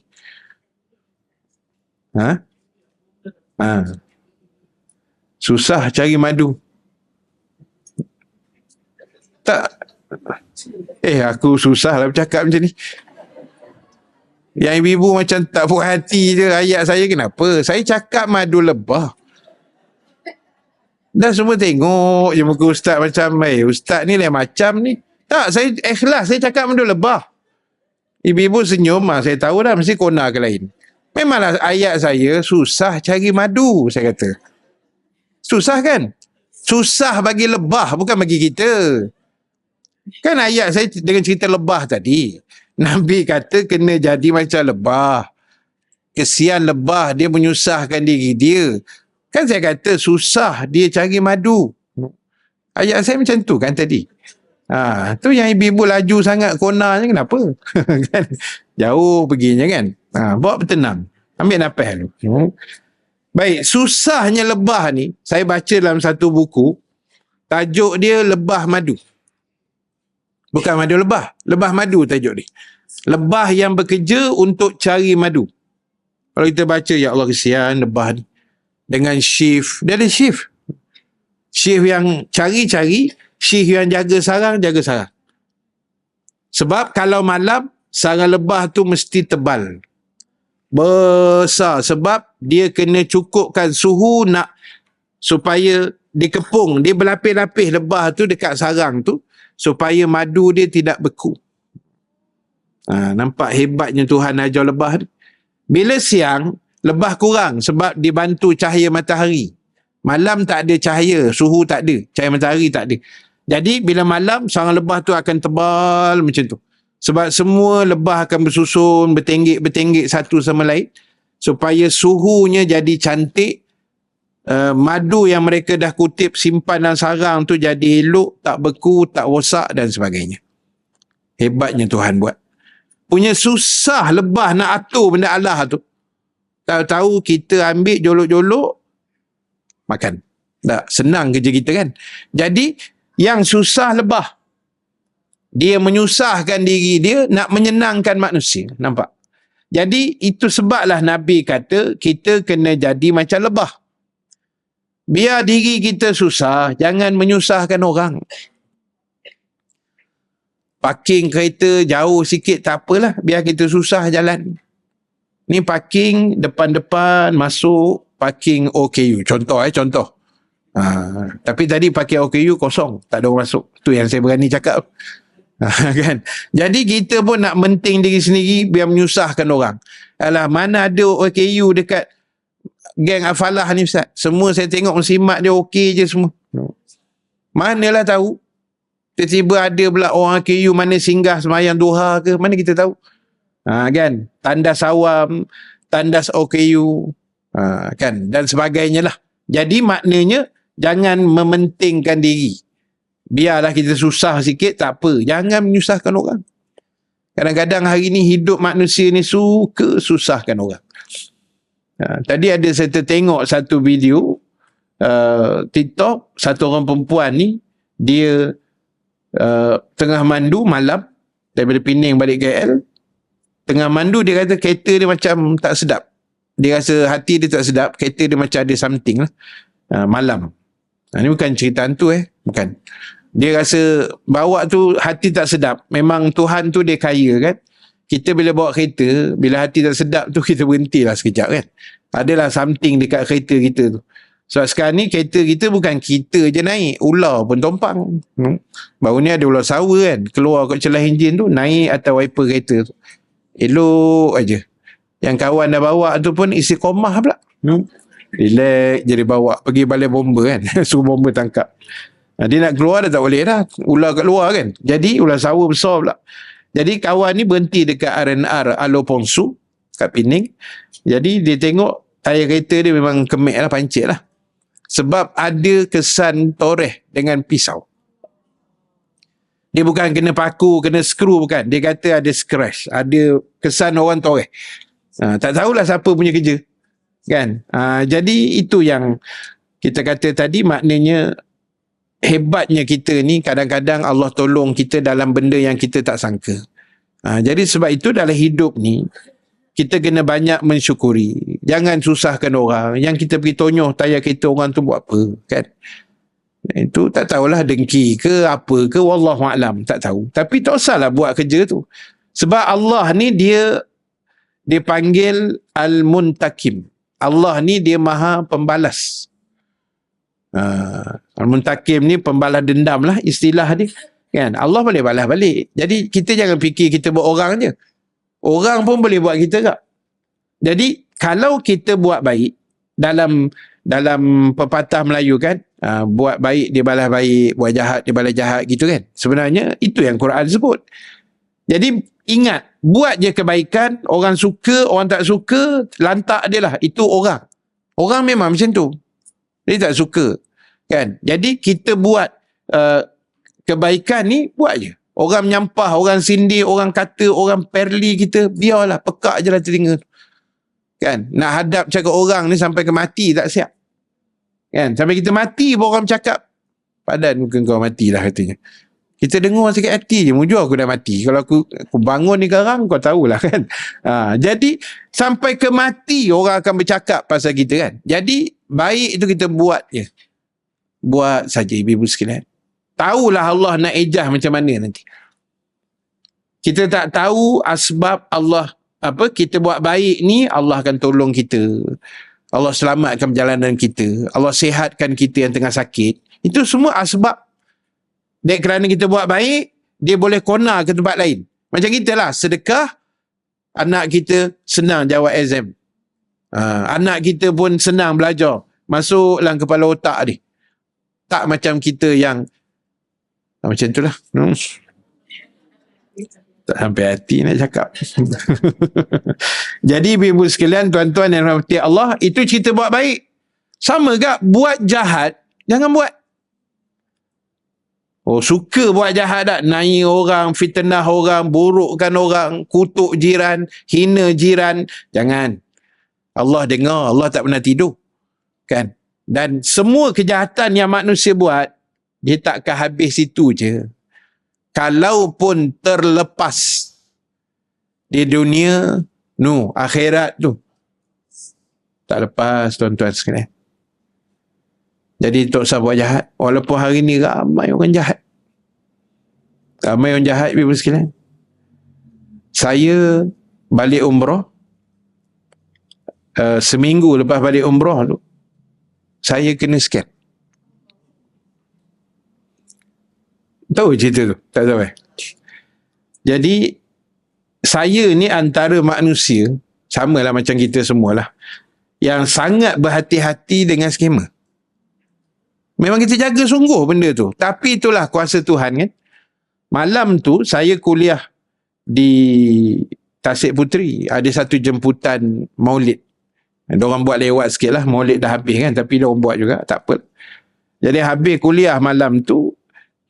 Susah cari madu. Tak. Aku susah lah bercakap macam ni. Yang ibu-ibu macam tak puas hati je ayat saya, kenapa? Saya cakap madu lebah. Dah semua tengok je muka ustaz macam, ustaz ni lain macam ni. Tak, saya ikhlas, saya cakap madu lebah. Ibu-ibu senyum, saya tahu dah mesti kona ke lain. Memanglah ayat saya susah cari madu, saya kata. Susah kan? Susah bagi lebah, bukan bagi kita. Kan ayat saya dengan cerita lebah tadi. Nabi kata kena jadi macam lebah. Kesian lebah, dia menyusahkan diri dia. Kan saya kata susah dia cari madu. Ayat saya macam tu kan tadi. Tu yang ibu-ibu laju sangat konanya kenapa? Kan? Jauh perginya kan. Bawa bertenang. Ambil nafas dulu. Baik, susahnya lebah ni, saya baca dalam satu buku, tajuk dia Lebah Madu. Bukan madu lebah. Lebah madu tajuk dia. Lebah yang bekerja untuk cari madu. Kalau kita baca, ya Allah kesian lebah ni. Dengan shift. Dia ada shift. Shift yang cari-cari. Shift yang jaga sarang, jaga sarang. Sebab kalau malam, sarang lebah tu mesti tebal. Besar. Sebab dia kena cukupkan suhu nak supaya dikepung. Dia berlapis-lapis lebah tu dekat sarang tu. Supaya madu dia tidak beku. Nampak hebatnya Tuhan ajar lebah ni. Bila siang, lebah kurang sebab dibantu cahaya matahari. Malam tak ada cahaya, suhu tak ada, cahaya matahari tak ada. Jadi bila malam, sarang lebah tu akan tebal macam tu. Sebab semua lebah akan bersusun, bertenggek satu sama lain. Supaya suhunya jadi cantik. Madu yang mereka dah kutip simpan dalam sarang tu jadi elok, tak beku, tak rosak dan sebagainya. Hebatnya Tuhan buat. Punya susah lebah nak atur benda Allah tu. Tahu-tahu kita ambil jolok-jolok, makan. Tak, senang kerja kita kan. Jadi, yang susah lebah. Dia menyusahkan diri dia nak menyenangkan manusia. Nampak? Jadi, itu sebablah Nabi kata kita kena jadi macam lebah. Biar diri kita susah, jangan menyusahkan orang. Parking kereta jauh sikit tak apalah, biar kita susah jalan. Ni parking depan-depan masuk, parking OKU. Contoh. Tapi tadi parking OKU kosong, tak ada orang masuk. Tu yang saya berani cakap. Kan? Jadi kita pun nak menting diri sendiri biar menyusahkan orang. Alah, mana ada OKU dekat geng Afalah ni Ustaz. Semua saya tengok simak dia okey je semua. Manalah tahu. Tiba-tiba ada pula orang KU mana singgah semayang duha ke. Mana kita tahu. Kan. Tandas awam. Tandas OKU. Kan. Dan sebagainya lah. Jadi maknanya jangan mementingkan diri. Biarlah kita susah sikit tak apa. Jangan menyusahkan orang. Kadang-kadang hari ni hidup manusia ni suka susahkan orang. Tadi ada saya tertengok satu video TikTok, satu orang perempuan ni dia tengah mandu malam daripada Pening balik KL. Tengah mandu dia kata kereta dia macam tak sedap. Dia rasa hati dia tak sedap, kereta dia macam ada something lah. Malam. Ini bukan cerita hantu bukan. Dia rasa bawa tu hati tak sedap. Memang Tuhan tu dia kaya kan. Kita bila bawa kereta, bila hati tak sedap tu kita berhentilah sekejap kan. Adalah something dekat kereta kita tu. Sebab sekarang ni kereta kita bukan kita je naik, ular pun tumpang. Baru ni ada ular sawa kan, keluar kat celah enjin tu, naik atas wiper kereta tu. Elok aja. Yang kawan dah bawa tu pun istiqomah pula. Relax je dia bawa pergi balai bomba kan. Suruh bomba tangkap. Dia nak keluar dah tak boleh dah. Ular kat luar kan. Jadi ular sawa besar pula. Jadi kawan ni berhenti dekat R&R Alopongsu kat Pening. Jadi dia tengok tayar kereta dia memang kemek lah, pancit lah. Sebab ada kesan toreh dengan pisau. Dia bukan kena paku, kena skru, bukan. Dia kata ada scratch, ada kesan orang toreh. Tak tahulah siapa punya kerja. Kan? Jadi itu yang kita kata tadi, maknanya hebatnya kita ni kadang-kadang Allah tolong kita dalam benda yang kita tak sangka. Jadi sebab itu dalam hidup ni, kita kena banyak mensyukuri. Jangan susahkan orang. Yang kita pergi tonyoh tayar kereta orang tu buat apa, kan? Itu tak tahulah dengki ke apa ke, wallahualam, tak tahu. Tapi tak usahlah buat kerja tu. Sebab Allah ni dia panggil Al-Muntakim. Allah ni dia maha pembalas. Al-Muntakim ni pembalas dendam lah istilah dia. Kan? Allah boleh balas balik. Jadi kita jangan fikir kita buat orang je. Orang pun boleh buat kita tak? Jadi kalau kita buat baik, dalam pepatah Melayu kan, buat baik dia balas baik, buat jahat dia balas jahat gitu kan. Sebenarnya itu yang Quran sebut. Jadi ingat, buat je kebaikan, orang suka, orang tak suka, lantak dia lah. Itu orang. Orang memang macam tu. Dia tak suka. Kan? Jadi kita buat kebaikan ni, buat je. Orang menyampah, orang sindir, orang kata, orang perli kita, biarlah, pekak je lah telinga. Kan? Nak hadap cakap orang ni sampai ke mati tak siap. Kan? Sampai kita mati pun orang cakap, padan muka kau mati lah katanya. Kita dengar sakit hati je, mujur aku dah mati. Kalau aku bangun ni sekarang, kau tahulah kan. Jadi, sampai ke mati orang akan bercakap pasal kita kan. Jadi, baik itu kita buat je. Buat saja ibu-ibu sekalian. Tahulah Allah nak ejah macam mana nanti. Kita tak tahu asbab Allah, kita buat baik ni, Allah akan tolong kita. Allah selamatkan perjalanan kita. Allah sihatkan kita yang tengah sakit. Itu semua asbab. Dan kerana kita buat baik, dia boleh kona ke tempat lain. Macam kita lah, sedekah, anak kita senang jawab exam. Anak kita pun senang belajar. Masuk dalam kepala otak dia. Tak macam kita yang macam itulah. Tak sampai hati nak cakap. Jadi ibu sekalian, tuan-tuan yang rahmati Allah, itu cerita buat baik. Sama gak buat jahat, jangan buat. Oh, suka buat jahat tak? Naik orang, fitnah orang, burukkan orang, kutuk jiran, hina jiran. Jangan. Allah dengar, Allah tak pernah tidur. Kan? Dan semua kejahatan yang manusia buat, dia takkan habis situ je. Kalaupun terlepas di dunia, akhirat tu tak lepas, tuan-tuan sekalian. Jadi tak usah buat jahat. Walaupun hari ni ramai orang jahat. Ramai orang jahat, ibu sekalian. Saya balik umrah, seminggu lepas balik umrah tu, saya kena scam. Tahu cerita tu? Tak tahu Jadi, saya ni antara manusia, samalah macam kita semualah, yang sangat berhati-hati dengan skamer. Memang kita jaga sungguh benda tu. Tapi itulah kuasa Tuhan kan. Malam tu, saya kuliah di Tasik Puteri. Ada satu jemputan maulid. Diorang buat lewat sikit lah. Maulid dah habis kan. Tapi diorang buat juga. Tak apa. Jadi habis kuliah malam tu,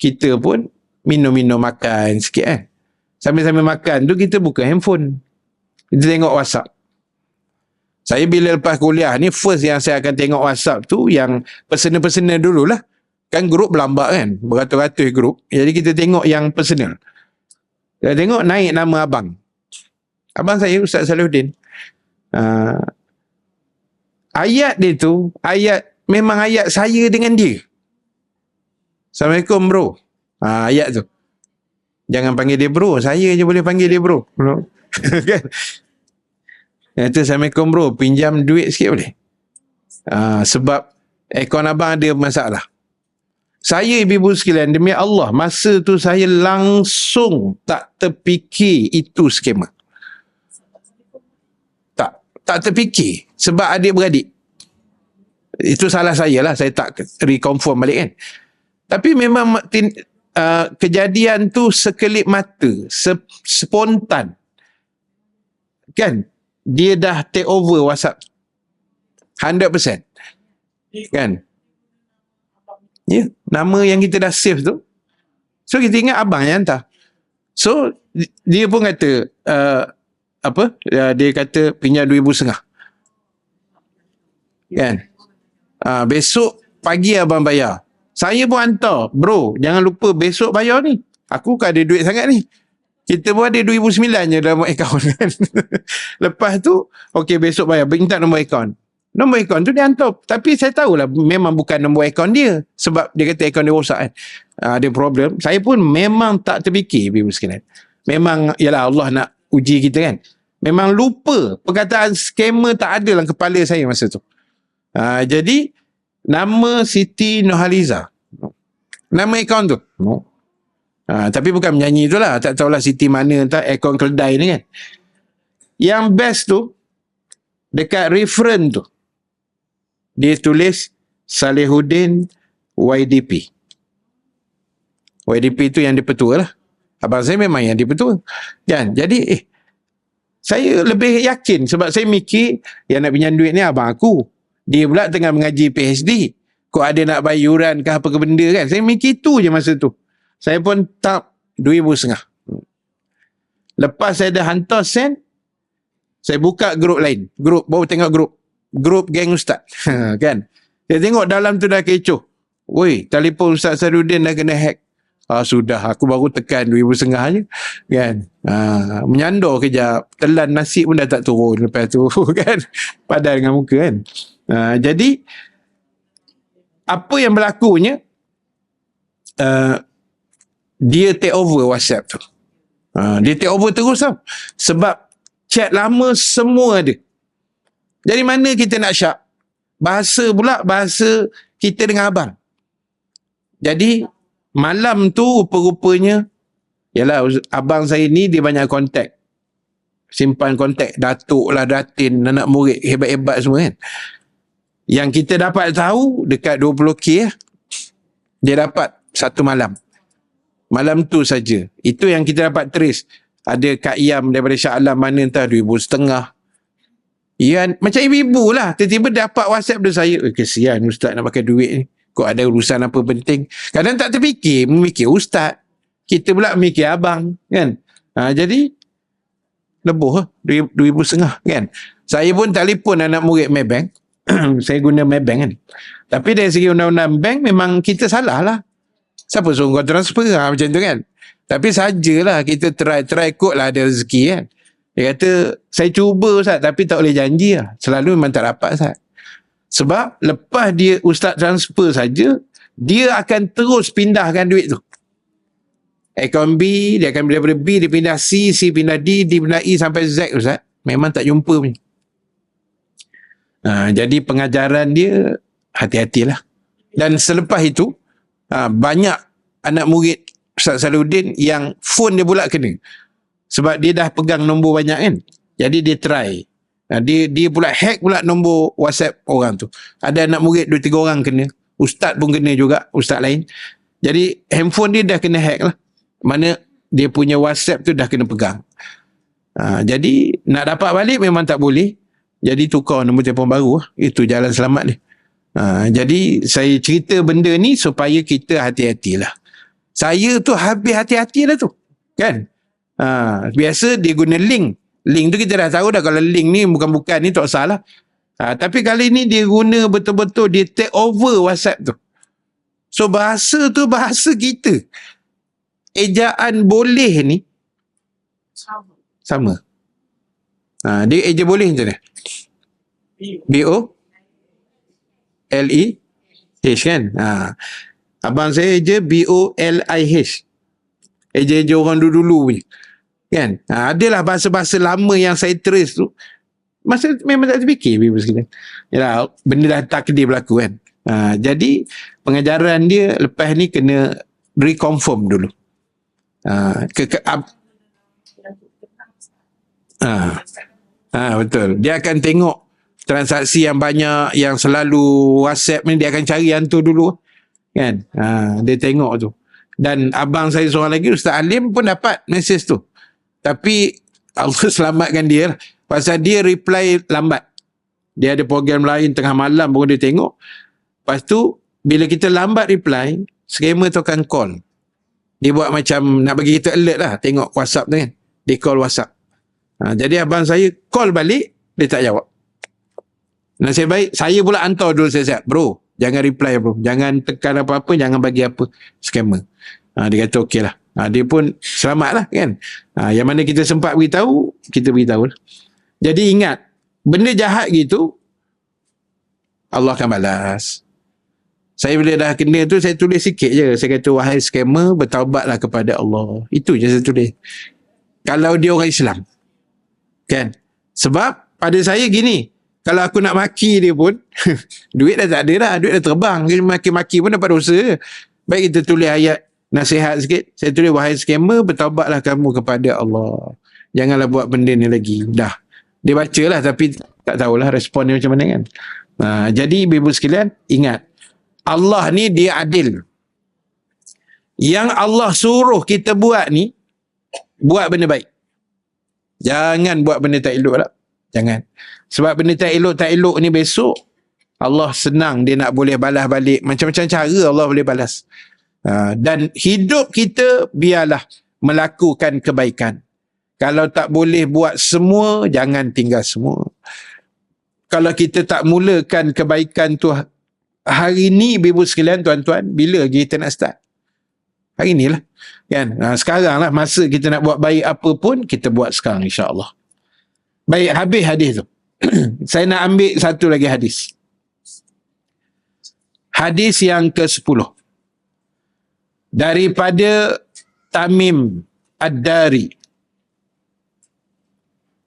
kita pun minum-minum makan sikit kan. Sambil-sambil makan tu kita buka handphone. Kita tengok WhatsApp. Saya bila lepas kuliah ni, first yang saya akan tengok WhatsApp tu yang personal-personal dululah. Kan grup berlambak kan. Beratus-ratus grup. Jadi kita tengok yang personal. Saya tengok naik nama abang. Abang saya Ustaz Salahuddin. Ayat dia tu, memang ayat saya dengan dia. Assalamualaikum bro. Ayat tu. Jangan panggil dia bro. Saya je boleh panggil dia bro. Kan? Kata Assalamualaikum bro. Pinjam duit sikit boleh? Sebab aircon abang ada masalah. Saya ibu-ibu sekalian, demi Allah, masa tu saya langsung tak terfikir itu skema. Tak terfikir. Sebab adik-beradik. Itu salah saya lah. Saya tak reconfirm balik kan. Tapi memang kejadian tu sekelip mata. Spontan. Kan? Dia dah take over WhatsApp. 100%. Kan? Ya, nama yang kita dah save tu. So kita ingat abang yang hantar. So dia pun kata dia kata pinjam 2,500 kan. Besok pagi abang bayar. Saya pun hantar, bro jangan lupa besok bayar ni, aku kan ada duit sangat ni. Kita pun ada 2,900 je dalam akaun kan. Lepas tu okey besok bayar, minta nombor akaun. Nombor akaun tu dia hantar. Tapi saya tahulah memang bukan nombor akaun dia. Sebab dia kata akaun dia rosak kan. Ada problem. Saya pun memang tak terfikir ibu sekalian. Memang ialah Allah nak uji kita kan. Memang lupa. Perkataan scammer tak ada dalam kepala saya masa tu. Jadi nama Siti Nurhaliza. Nama akaun tu. Tapi bukan menyanyi tu lah. Tak tahulah Siti mana. Akaun keledai ni kan. Yang best tu dekat referen tu dia tulis Salihuddin YDP. YDP tu yang dipetua lah. Abang saya memang yang dipetua. Kan? Jadi saya lebih yakin sebab saya mikir yang nak pinjam duit ni abang aku. Dia pula tengah mengaji PhD. Kok ada nak bayar yuran ke apa ke benda kan. Saya mikir tu je masa tu. Saya pun tak 2,500. Lepas saya dah hantar send, saya buka grup lain. Baru tengok grup geng ustaz. Kan. Saya tengok dalam tu dah kecoh. Woi, telefon Ustaz Salihuddin dah kena hack. Sudah, aku baru tekan 2,500 je. Kan. Menyandor kejap. Telan nasi pun dah tak turun lepas tu. Kan. Padan dengan muka kan. Jadi, apa yang berlakunya, dia take over WhatsApp tu. Dia take over terus tau. Sebab chat lama semua ada. Jadi mana kita nak syak? Bahasa kita dengan abang. Jadi, malam tu rupa-rupanya, yalah abang saya ni dia banyak kontak. Simpan kontak datuk lah, datin, anak murid hebat-hebat semua kan. Yang kita dapat tahu dekat 20k dia dapat satu malam. Malam tu saja. Itu yang kita dapat trace. Ada Kak Iyam daripada Shah Alam mana entah 2,500. Ya, macam ibu-ibu lah. Tiba-tiba dapat WhatsApp dari saya. Kesian ustaz nak pakai duit ni. Kok ada urusan apa penting. Kadang tak terfikir. Memikir ustaz. Kita pula memikir abang. Kan? Jadi, leboh lah. 2,500 kan. Saya pun telefon anak murid Maybank. Saya guna Maybank kan. Tapi dari segi undang-undang bank, memang kita salah lah. Siapa suruh kau transfer? Macam tu kan. Tapi sajalah kita try kot lah ada rezeki kan. Dia kata, saya cuba Ustaz tapi tak boleh janji lah. Selalu memang tak dapat Ustaz. Sebab lepas dia Ustaz transfer saja, dia akan terus pindahkan duit tu. Akaun B, dia akan daripada B, dia pindah C, C pindah D, D pindah E sampai Z Ustaz. Memang tak jumpa punya. Jadi pengajaran dia, hati-hatilah. Dan selepas itu, banyak anak murid Ustaz Salihuddin yang phone dia pula kena. Sebab dia dah pegang nombor banyak kan. Jadi dia try. Dia pula hack pula nombor WhatsApp orang tu. Ada anak murid 2-3 orang kena. Ustaz pun kena juga. Ustaz lain. Jadi handphone dia dah kena hack lah. Mana dia punya WhatsApp tu dah kena pegang. Jadi nak dapat balik memang tak boleh. Jadi tukar nombor telefon baru. Itu jalan selamat dia. Jadi saya cerita benda ni supaya kita hati-hatilah. Saya tu habis hati-hati lah tu. Kan? Biasa dia guna link. Link tu kita dah tahu dah kalau link ni bukan-bukan ni tak salah. Tapi kali ni dia guna betul-betul dia take over WhatsApp tu. So bahasa tu bahasa kita. Ejaan boleh ni sama. Dia eja boleh macam mana? B-O-L-E-H kan? Abang saya eja B-O-L-I-H. Eja-eja orang dulu-dulu punya. Kan? Adalah bahasa-bahasa lama yang saya trace tu. Masa memang tak terfikir. Yalah, benda dah takdir berlaku kan. Jadi pengajaran dia lepas ni kena reconfirm dulu. Betul. Dia akan tengok transaksi yang banyak, yang selalu WhatsApp ni, dia akan cari yang tu dulu. Kan? Dia tengok tu. Dan abang saya seorang lagi, Ustaz Alim pun dapat mesej tu. Tapi Allah selamatkan dia lah. Pasal dia reply lambat. Dia ada program lain tengah malam baru dia tengok. Lepas tu, bila kita lambat reply, scammer tu akan call. Dia buat macam nak bagi kita alert lah. Tengok WhatsApp tu kan. Dia call WhatsApp. Jadi abang saya call balik, dia tak jawab. Nasib baik, saya pula hantar dulu siap-siap. Bro, jangan reply bro. Jangan tekan apa-apa, jangan bagi apa. Scammer. Dia kata okey lah. Dia pun selamat lah kan. Yang mana kita sempat beritahu, kita beritahu lah. Jadi ingat, benda jahat gitu, Allah akan balas. Saya bila dah kena tu, saya tulis sikit je. Saya kata, wahai scammer, bertaubatlah kepada Allah. Itu je saya tulis. Kalau dia orang Islam. Kan? Sebab pada saya gini, kalau aku nak maki dia pun, duit dah tak ada dah. Duit dah terbang. Maki-maki pun dapat dosa. Baik kita tulis ayat nasihat sikit. Saya tulis, wahai scammer, bertaubatlah kamu kepada Allah. Janganlah buat benda ni lagi. Dah. Dia baca lah tapi tak tahulah respon dia macam mana kan. Jadi ibu-ibu sekalian, ingat. Allah ni dia adil. Yang Allah suruh kita buat ni, buat benda baik. Jangan buat benda tak elok lah. Jangan. Sebab benda tak elok ni besok, Allah senang dia nak boleh balas balik. Macam-macam cara Allah boleh balas. Dan hidup kita biarlah melakukan kebaikan. Kalau tak boleh buat semua, jangan tinggal semua. Kalau kita tak mulakan kebaikan tu hari ni, ibu sekalian, tuan-tuan, bila kita nak start? Hari ni lah. Kan? Sekarang lah masa kita nak buat baik apa pun, kita buat sekarang insya-Allah. Baik, habis hadis tu. Saya nak ambil satu lagi hadis. Hadis yang ke-10. Daripada Tamim Ad-Dari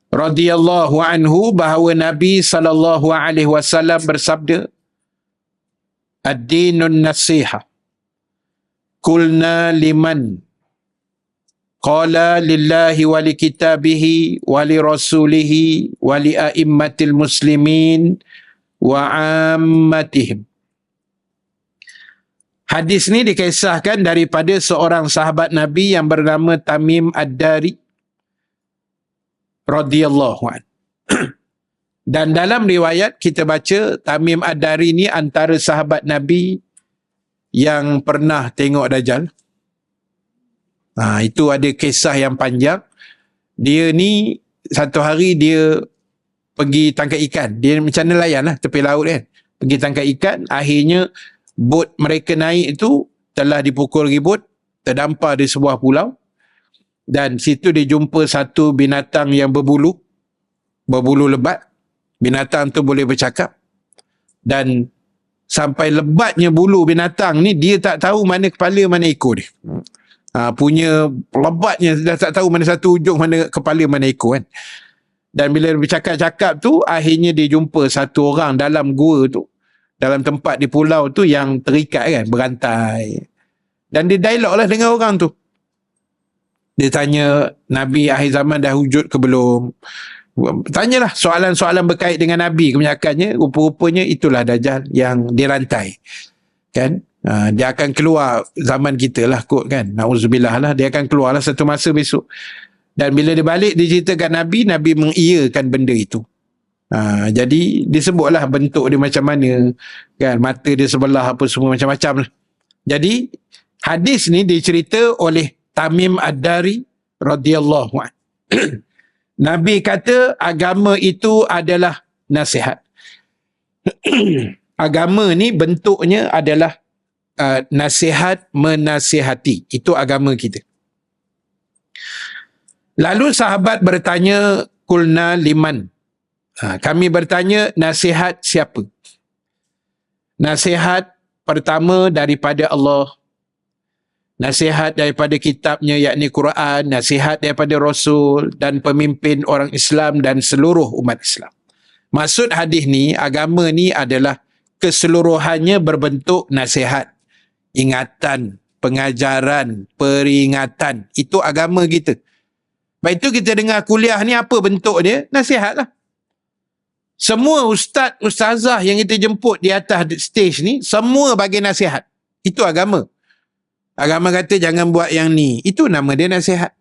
radhiyallahu anhu, bahawa Nabi SAW bersabda, ad-dinun nasiha. Qulna liman? Qala lillahi wa li kitabihi wa li rasulihi wa li a'immatil muslimin wa ammatihim. Hadis ni dikisahkan daripada seorang sahabat Nabi yang bernama Tamim Ad-Dari radhiyallahu anhu. Dan dalam riwayat kita baca Tamim Ad-Dari ni antara sahabat Nabi yang pernah tengok Dajjal. Itu ada kisah yang panjang. Dia ni satu hari dia pergi tangkap ikan. Dia macam nelayan lah tepi laut kan. Pergi tangkap ikan. Akhirnya bot mereka naik itu telah dipukul ribut. Terdampar di sebuah pulau. Dan situ dia jumpa satu binatang yang berbulu lebat. Binatang tu boleh bercakap. Dan sampai lebatnya bulu binatang ni, dia tak tahu mana kepala mana ekor dia. Punya lebatnya dah tak tahu mana satu ujung, mana kepala mana ekor kan. Dan bila bercakap-cakap tu, akhirnya dia jumpa satu orang dalam gua tu, dalam tempat di pulau tu yang terikat kan, berantai. Dan dia dialog lah dengan orang tu. Dia tanya, Nabi akhir zaman dah wujud ke belum? Tanyalah soalan-soalan berkait dengan Nabi. Kebanyakannya, rupa-rupanya itulah Dajjal yang dirantai. Kan? Dia akan keluar zaman kita lah kot kan. Na'udzubillah lah. Dia akan keluar lah satu masa besok. Dan bila dia balik, dia ceritakan Nabi, Nabi mengiyakan benda itu. Jadi, disebutlah bentuk dia macam mana. Kan? Mata dia sebelah apa semua macam-macam lah. Jadi, hadis ni dicerita oleh Tamim Ad-Dari radhiyallahu anhu. Nabi kata agama itu adalah nasihat. Agama ni bentuknya adalah nasihat menasihati. Itu agama kita. Lalu sahabat bertanya, kulna liman? Kami bertanya, nasihat siapa? Nasihat pertama daripada Allah. Nasihat daripada kitabnya, yakni Quran. Nasihat daripada Rasul dan pemimpin orang Islam dan seluruh umat Islam. Maksud hadis ni, agama ni adalah keseluruhannya berbentuk nasihat, ingatan, pengajaran, peringatan. Itu agama kita. Baik itu kita dengar kuliah ni apa bentuk dia? Nasihat lah. Semua ustaz, ustazah yang kita jemput di atas stage ni, semua bagi nasihat. Itu agama. Agama kata jangan buat yang ni. Itu nama dia nasihat.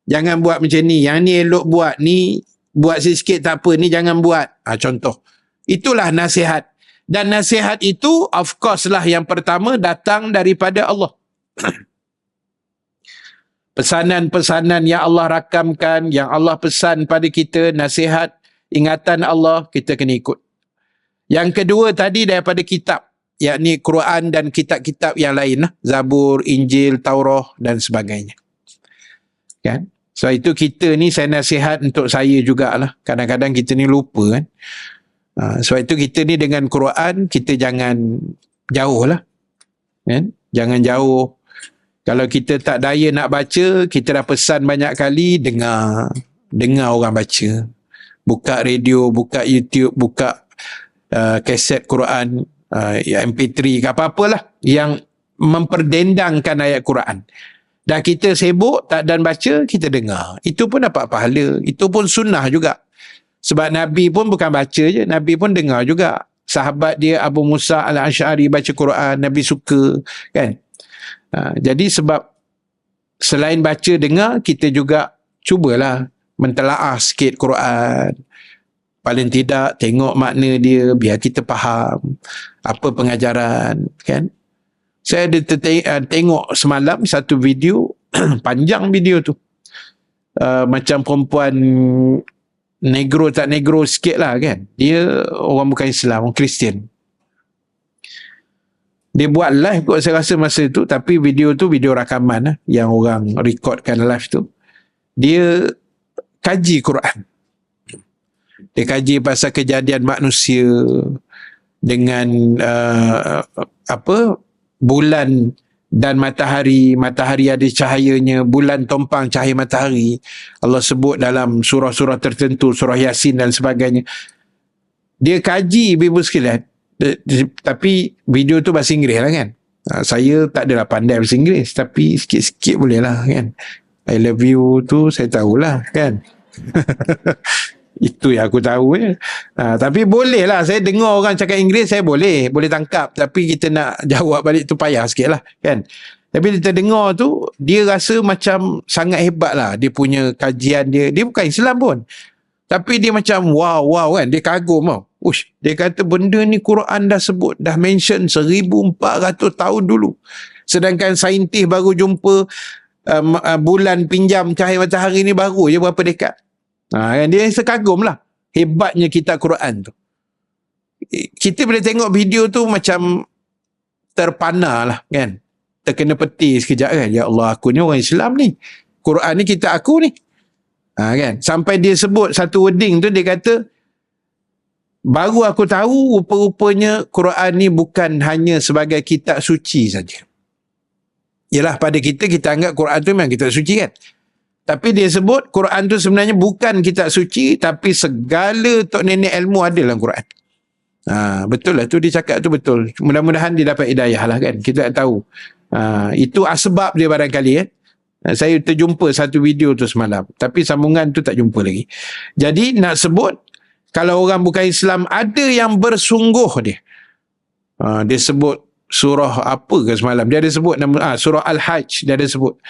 Jangan buat macam ni. Yang ni elok buat, ni buat sikit tak apa, ni jangan buat. Contoh. Itulah nasihat. Dan nasihat itu, of course lah yang pertama datang daripada Allah. Pesanan-pesanan yang Allah rakamkan, yang Allah pesan pada kita, nasihat, ingatan Allah, kita kena ikut. Yang kedua tadi daripada kitab, yakni Quran dan kitab-kitab yang lain lah. Zabur, Injil, Taurah dan sebagainya. Kan? Sebab itu kita ni, saya nasihat untuk saya jugalah. Kadang-kadang kita ni lupa kan. Sebab itu kita ni dengan Quran, kita jangan jauh lah. Kan? Jangan jauh. Kalau kita tak daya nak baca, kita dah pesan banyak kali, dengar orang baca. Buka radio, buka YouTube, buka kaset Quran, MP3 ke apa-apalah yang memperdendangkan ayat Quran. Dah kita sibuk tak dan baca, kita dengar. Itu pun dapat pahala. Itu pun sunnah juga. Sebab Nabi pun bukan baca je, Nabi pun dengar juga. Sahabat dia Abu Musa al-Ash'ari baca Quran, Nabi suka kan. Jadi sebab selain baca dengar, kita juga cubalah mentelaah sikit Quran. Paling tidak tengok makna dia biar kita faham apa pengajaran kan. Saya ada tengok semalam satu video panjang video tu. Macam perempuan negro tak negro sikit lah kan. Dia orang bukan Islam, orang Kristian. Dia buat live kot saya rasa masa tu, tapi video tu video rakaman lah, yang orang recordkan live tu. Dia kaji Quran. Dia kaji pasal kejadian manusia dengan bulan dan matahari. Matahari ada cahayanya, bulan tompang cahaya matahari. Allah sebut dalam surah-surah tertentu, surah Yasin dan sebagainya. Dia kaji ibu sekalian. Tapi video tu bahasa Inggeris lah kan. Saya tak adalah pandai bahasa Inggeris, tapi sikit-sikit boleh lah kan. I love you tu saya tahulah kan. Itu yang aku tahu je. Tapi boleh lah, saya dengar orang cakap Inggeris, saya boleh tangkap. Tapi kita nak jawab balik tu payah sikit lah kan. Tapi kita dengar tu, dia rasa macam sangat hebat lah. Dia punya kajian dia. Dia bukan Islam pun. Tapi dia macam wow kan. Dia kagum tau. Dia kata benda ni Quran dah sebut, dah mention 1400 tahun dulu. Sedangkan saintis baru jumpa bulan pinjam cahaya matahari ni baru je berapa dekad. Kan dia sekagum lah hebatnya kitab Quran tu. Kita bila tengok video tu macam terpana lah kan. Terkena peti sekejap kan. Ya Allah, aku ni orang Islam ni. Quran ni kitab aku ni. Kan? Sampai dia sebut satu wording tu, dia kata baru aku tahu rupa-rupanya Quran ni bukan hanya sebagai kitab suci saja. Yalah, pada kita anggap Quran tu memang kitab suci kan. Tapi dia sebut Quran tu sebenarnya bukan kitab suci, tapi segala tok nenek ilmu ada dalam Quran. Betul lah tu dia cakap tu betul. Mudah-mudahan dia dapat hidayah lah kan. Kita tak tahu. Itu asbab dia barangkali kan. Saya terjumpa satu video tu semalam, tapi sambungan tu tak jumpa lagi. Jadi nak sebut kalau orang bukan Islam ada yang bersungguh dia. Dia sebut surah apa ke semalam? Dia ada sebut nama surah Al-Hajj, dia ada sebut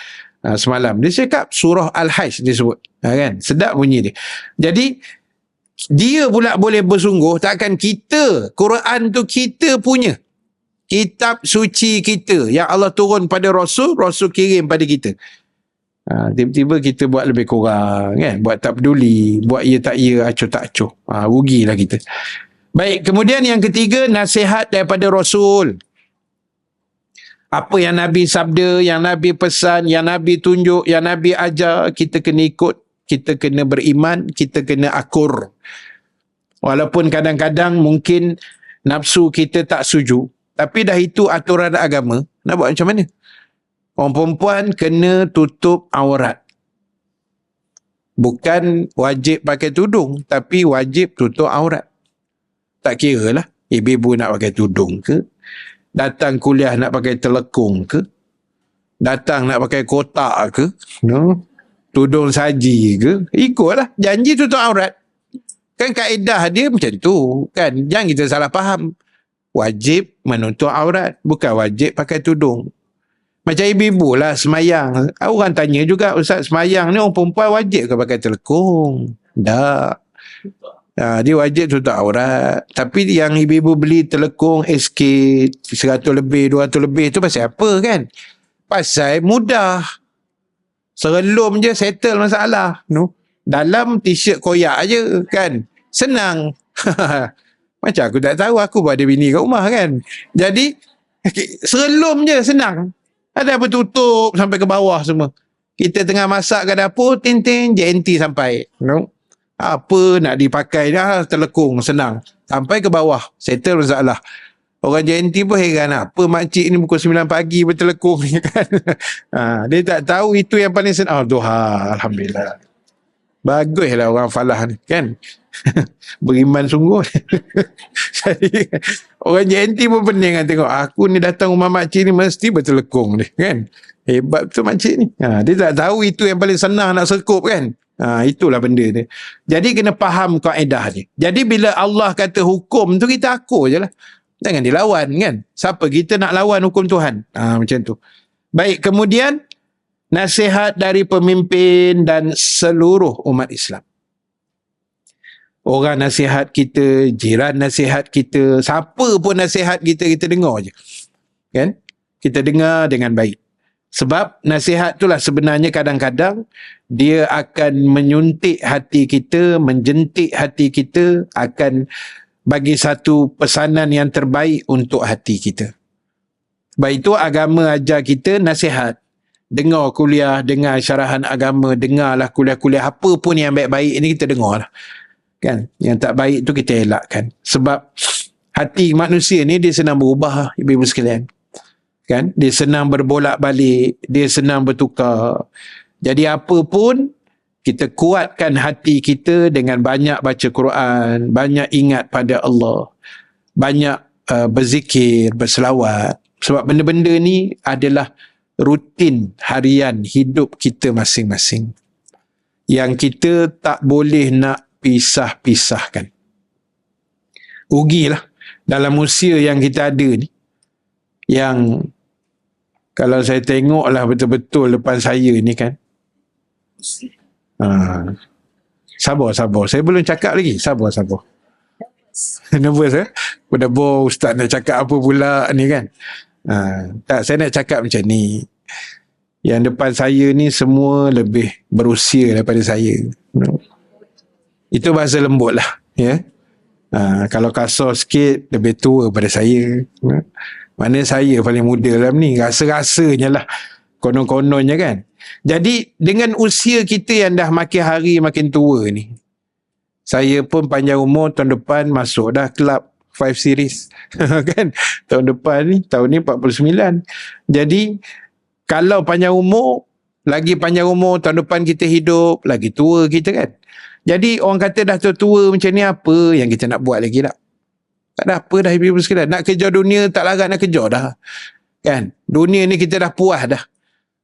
semalam. Dia cakap surah Al-Hajj dia sebut. Kan? Sedap bunyi dia. Jadi dia pula boleh bersungguh, takkan kita, Quran tu kita punya. Kitab suci kita yang Allah turun pada Rasul kirim pada kita. Tiba-tiba kita buat lebih kurang kan, buat tak peduli, buat ya tak ya, acuh tak acuh. Rugilah kita. Baik, kemudian yang ketiga, nasihat daripada Rasul. Apa yang Nabi sabda, yang Nabi pesan, yang Nabi tunjuk, yang Nabi ajar, kita kena ikut, kita kena beriman, kita kena akur. Walaupun kadang-kadang mungkin nafsu kita tak setuju, tapi dah itu aturan agama, nak buat macam mana? Orang perempuan kena tutup aurat. Bukan wajib pakai tudung, tapi wajib tutup aurat. Tak kira lah. Ibu-ibu nak pakai tudung ke? Datang kuliah nak pakai telekung ke? Datang nak pakai kotak ke? No? Tudung saji ke? Ikutlah. Janji tutup aurat. Kan kaedah dia macam tu. Kan? Jangan kita salah faham. Wajib menutup aurat. Bukan wajib pakai tudung. Macam ibu-ibu lah semayang. Orang tanya juga, Ustaz semayang ni orang perempuan wajib ke pakai telekung? Tak. Dia wajib tutup aurat. Tapi yang ibu-ibu beli telekung SK 100 lebih, 200 lebih tu pasal apa kan? Pasal mudah. Serelum je settle masalah. No? Dalam t-shirt koyak je kan? Senang. Macam aku tak tahu, aku pun ada bini kat rumah kan? Jadi serelum je senang. Ada apa tutup sampai ke bawah semua. Kita tengah masak kat dapur, tin-tin, JNT sampai. No? Apa nak dipakai dah, telekung, senang. Sampai ke bawah, settle masalah. Orang JNT pun heran, apa makcik ni pukul 9 pagi bertelekung ni kan. Dia tak tahu itu yang paling senang. Tuhan, Alhamdulillah. Baguslah orang falah ni kan. Beriman sungguh. Jadi orang JNT pun pening kan tengok aku ni datang rumah makcik ni mesti bertelekung ni kan. Hebat betul makcik ni. Dia tak tahu itu yang paling senang nak serkup kan. Itulah benda ni. Jadi kena faham kaedah ni. Jadi bila Allah kata hukum tu kita akur je lah. Jangan dilawan kan. Siapa kita nak lawan hukum Tuhan. Macam tu. Baik, kemudian nasihat dari pemimpin dan seluruh umat Islam. Orang nasihat kita, jiran nasihat kita, siapa pun nasihat kita, kita dengar je. Kan? Kita dengar dengan baik. Sebab nasihat itulah sebenarnya kadang-kadang dia akan menyuntik hati kita, menjentik hati kita, akan bagi satu pesanan yang terbaik untuk hati kita. Sebab itu agama ajar kita nasihat. Dengar kuliah, dengar syarahan agama, dengarlah kuliah-kuliah apa pun yang baik-baik ini kita dengar lah. Kan? Yang tak baik tu kita elakkan. Sebab hati manusia ni dia senang berubah, ibu-ibu sekalian. Kan? Dia senang berbolak-balik, dia senang bertukar. Jadi apa pun kita kuatkan hati kita dengan banyak baca Quran, banyak ingat pada Allah, banyak berzikir, berselawat. Sebab benda-benda ni adalah rutin harian hidup kita masing-masing. Yang kita tak boleh nak pisah-pisahkan. Rugilah dalam usia yang kita ada ni. Yang kalau saya tengoklah betul-betul depan saya ni kan. Sabar. Saya belum cakap lagi. Sabar. Nervous Pada ustaz nak cakap apa pula ni kan. Tak, saya nak cakap macam ni. Yang depan saya ni semua lebih berusia daripada saya. Itu bahasa lembut lah. Ya? Kalau kasar sikit, lebih tua daripada saya. Mana saya paling muda dalam ni. Rasa-rasanya lah. Konon-kononnya kan. Jadi dengan usia kita yang dah makin hari makin tua ni. Saya pun panjang umur tahun depan masuk dah kelab 5 series. Kan? Tahun depan ni, tahun ni 49. Jadi kalau panjang umur, lagi panjang umur, tahun depan kita hidup, lagi tua kita kan. Jadi orang kata dah tua macam ni, apa yang kita nak buat lagi tak? Tak ada apa dah ibu-ibu sekalian. Nak kejar dunia, tak larat nak kejar dah. Kan? Dunia ni kita dah puas dah.